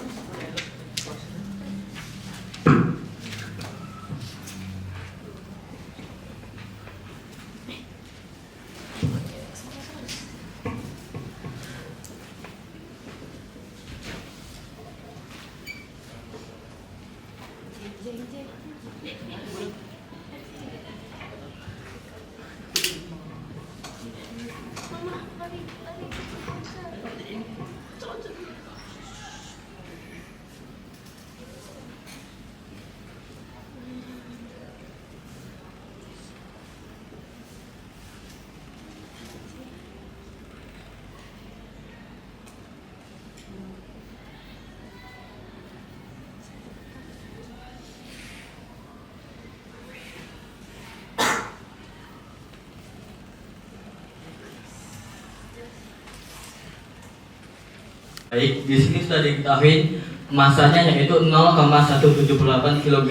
Baik, di sini sudah diketahui masanya yaitu 0,178 kg.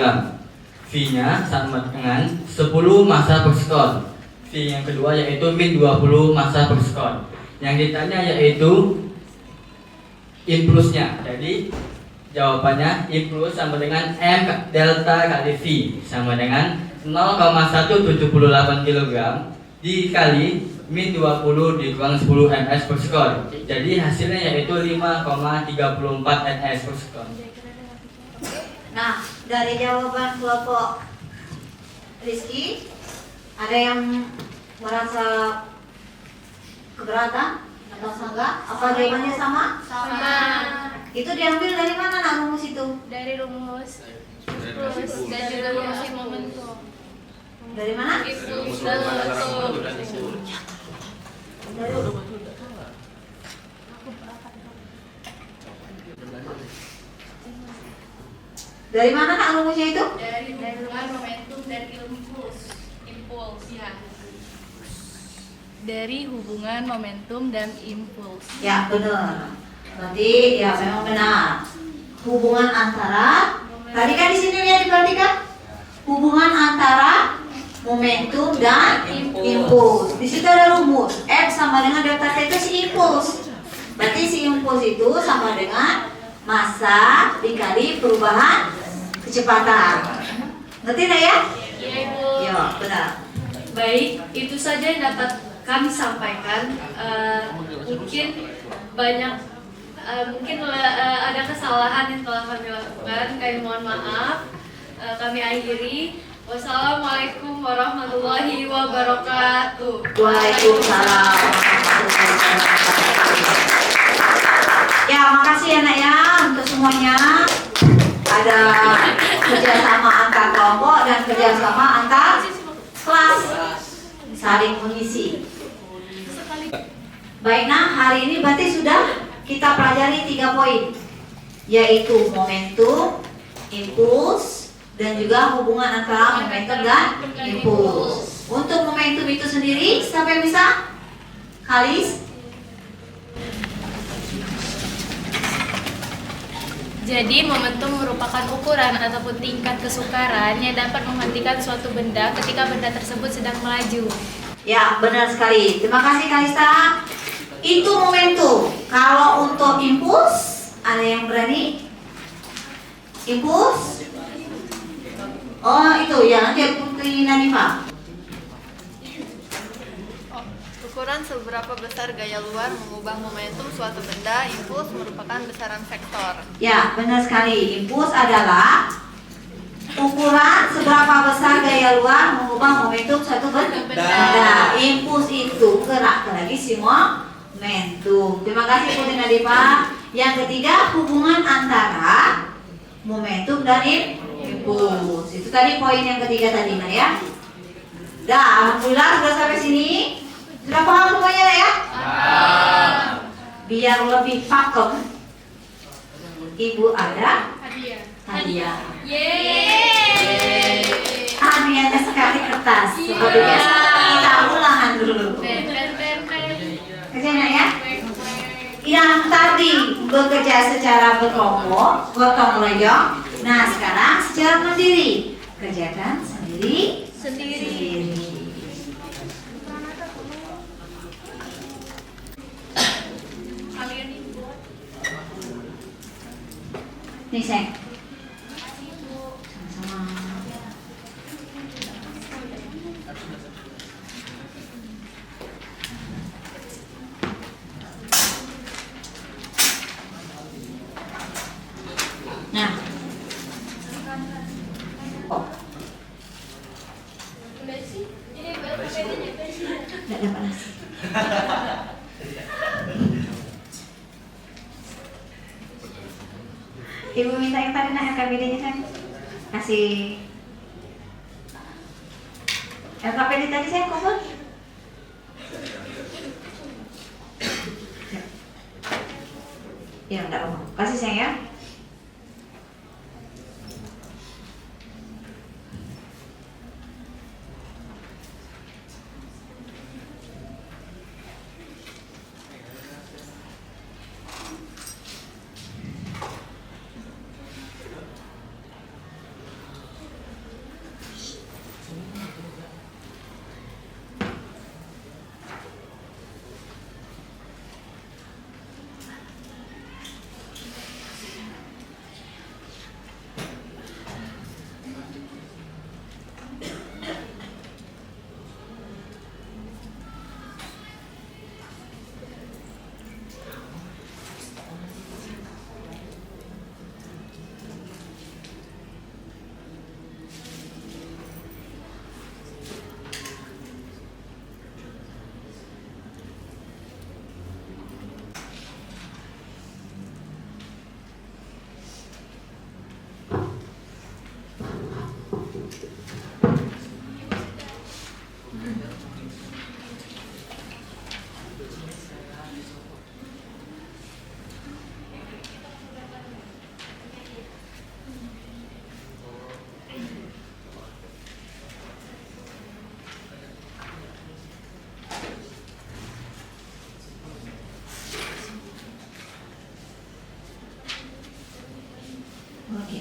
V-nya sama dengan 10 massa per sekon. V yang kedua yaitu min 20 massa per sekon. Yang ditanya yaitu impulsnya. Jadi jawabannya impuls sama dengan M delta kali V sama dengan 0,178 kg dikali min 20 dikurang 10 ms per sekon. Jadi hasilnya yaitu 5,34 ns per sekon. Nah, dari jawaban kelompok Rizky, ada yang merasa keberatan atau enggak? Apa jawabannya sama? Sama. Itu diambil dari mana nak rumus itu? Dari rumus impuls dan juga rumus momentum. Dari mana? Impuls dan momentum. Dari mana nak rumusnya itu? Dari hubungan momentum dan impuls. Impuls ya. Dari hubungan momentum dan impuls. Ya, benar. Berarti ya memang benar. Hubungan antara, tadi kan di sini lihat diperhatikan, hubungan antara momentum dan impuls. Di situ ada rumus F sama dengan delta T itu si impuls. Berarti si impuls itu sama dengan massa dikali perubahan kecepatan. Ngerti nggak ya? Iya, Ibu. Ya, benar. Baik, itu saja yang dapat kami sampaikan. Mungkin banyak, ada kesalahan yang telah kami lakukan. Kami mohon maaf. Kami akhiri. Wassalamualaikum warahmatullahi wabarakatuh. Waalaikumsalam. Ya, makasih ya nak ya untuk semuanya. Ada kerjasama antar kelompok dan kerjasama antar kelas, saling mengisi. Baik, nah hari ini berarti sudah kita pelajari 3 poin, yaitu momentum, impuls, dan juga hubungan antara momentum dan impuls. Untuk momentum itu sendiri, siapa yang bisa? Kalis? Jadi momentum merupakan ukuran ataupun tingkat kesukaran yang dapat menghentikan suatu benda ketika benda tersebut sedang melaju. Ya, benar sekali. Terima kasih Kalista. Itu momentum. Kalau untuk impuls, ada yang berani? Impuls? Oh, itu ya, nanti Putri Nanifa. Ukuran seberapa besar gaya luar mengubah momentum suatu benda, impuls merupakan besaran vektor. Ya, benar sekali. Impuls adalah ukuran seberapa besar gaya luar mengubah momentum suatu benda. Impuls itu gerak lagi semua momentum. Terima kasih Putri Nadifa. Yang ketiga, hubungan antara momentum dan impuls. Itu tadi poin yang ketiga tadi nah ya. Dah, alhamdulillah sudah sampai sini. Sudah paham semuanya lah ya? Biar lebih pakem, Ibu ada hadiah. Hadiahnya sekali kertas. Seperti biasa kita ulangan dulu. Kerjanya ya. Yang tadi bekerja secara berkelompok, gotong royong. Nah sekarang secara mandiri, kerjakan sendiri. Nih Seng. Sama-sama. Nah. Oh. Nggak dapat nasi. Ibu minta yang tadi nah LKPD-nya kan kasih LKPD tadi saya cover. Ya enggak apa-apa. Kasih saya ya. Oke.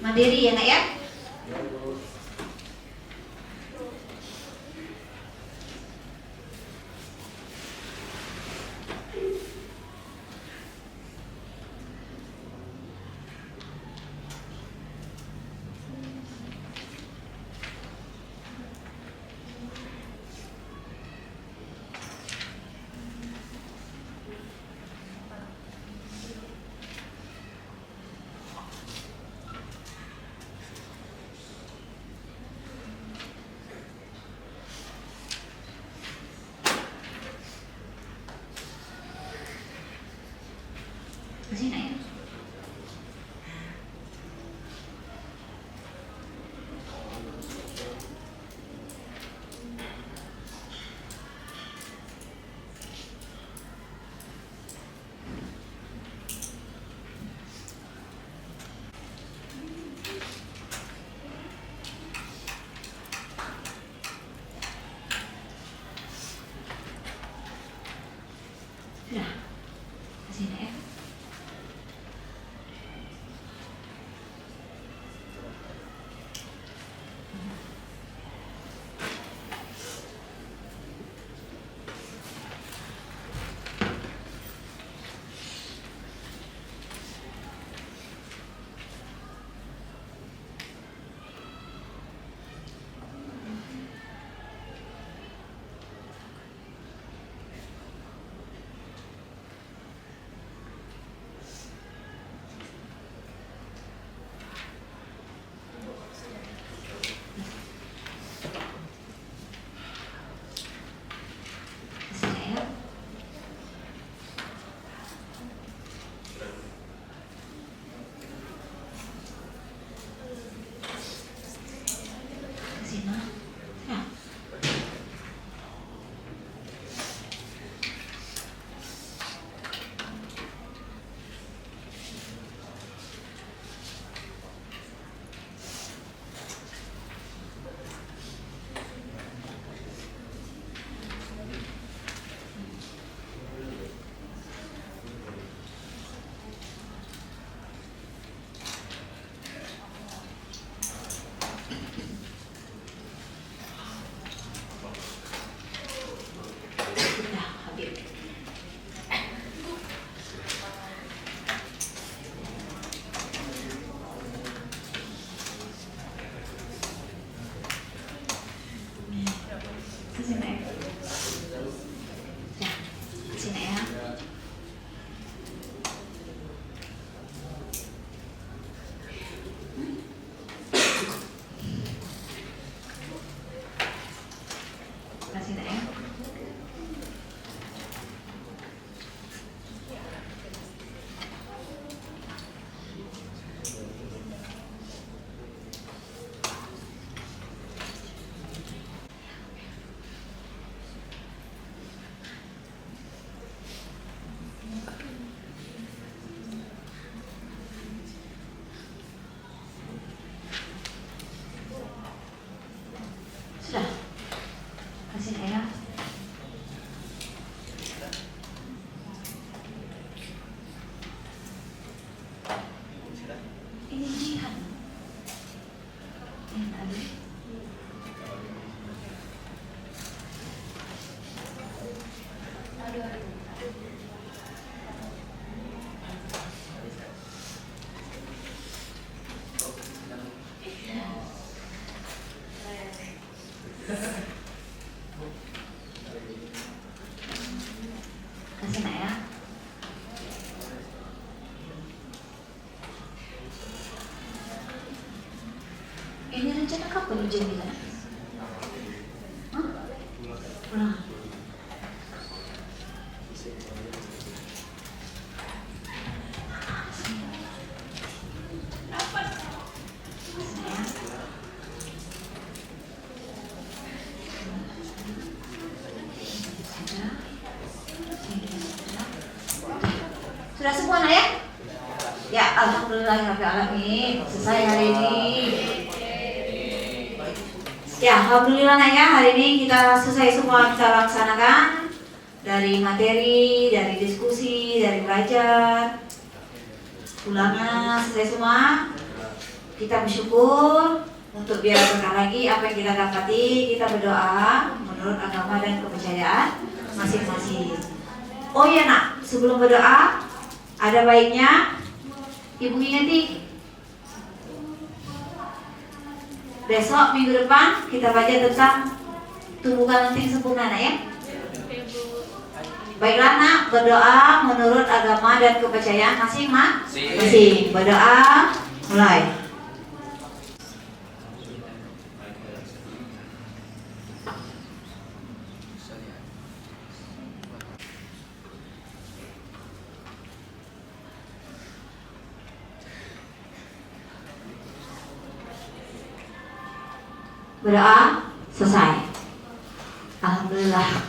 Mandiri ya nak ya. Ini jihad. Ini tadi. Kasih nak ya. Ini rencana kapan ujian kita? Hah? Pulang. Sudah semua nak ya? Ya, alhamdulillahirobbilalamin. Selesai hari ini. Ya, alhamdulillah nak ya, hari ini kita selesai semua kita laksanakan dari materi, dari diskusi, dari belajar. Ulangan selesai semua. Kita bersyukur untuk biar berkah lagi apa yang kita dapati. Kita berdoa menurut agama dan kepercayaan masing-masing. Oh ya nak, sebelum berdoa ada baiknya Ibu ingeti besok minggu depan kita baca tentang tumbukan lenting sempurna nak ya. Baiklah nak, berdoa menurut agama dan kepercayaan masing-masing. Berdoa mulai. Berdoa selesai. Alhamdulillah.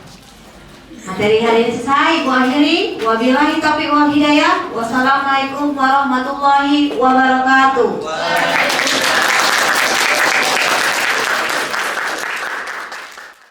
Materi hari ini selesai. Ibu akhiri. Wabillahi taufiq wal hidayah. Wassalamualaikum warahmatullahi wabarakatuh.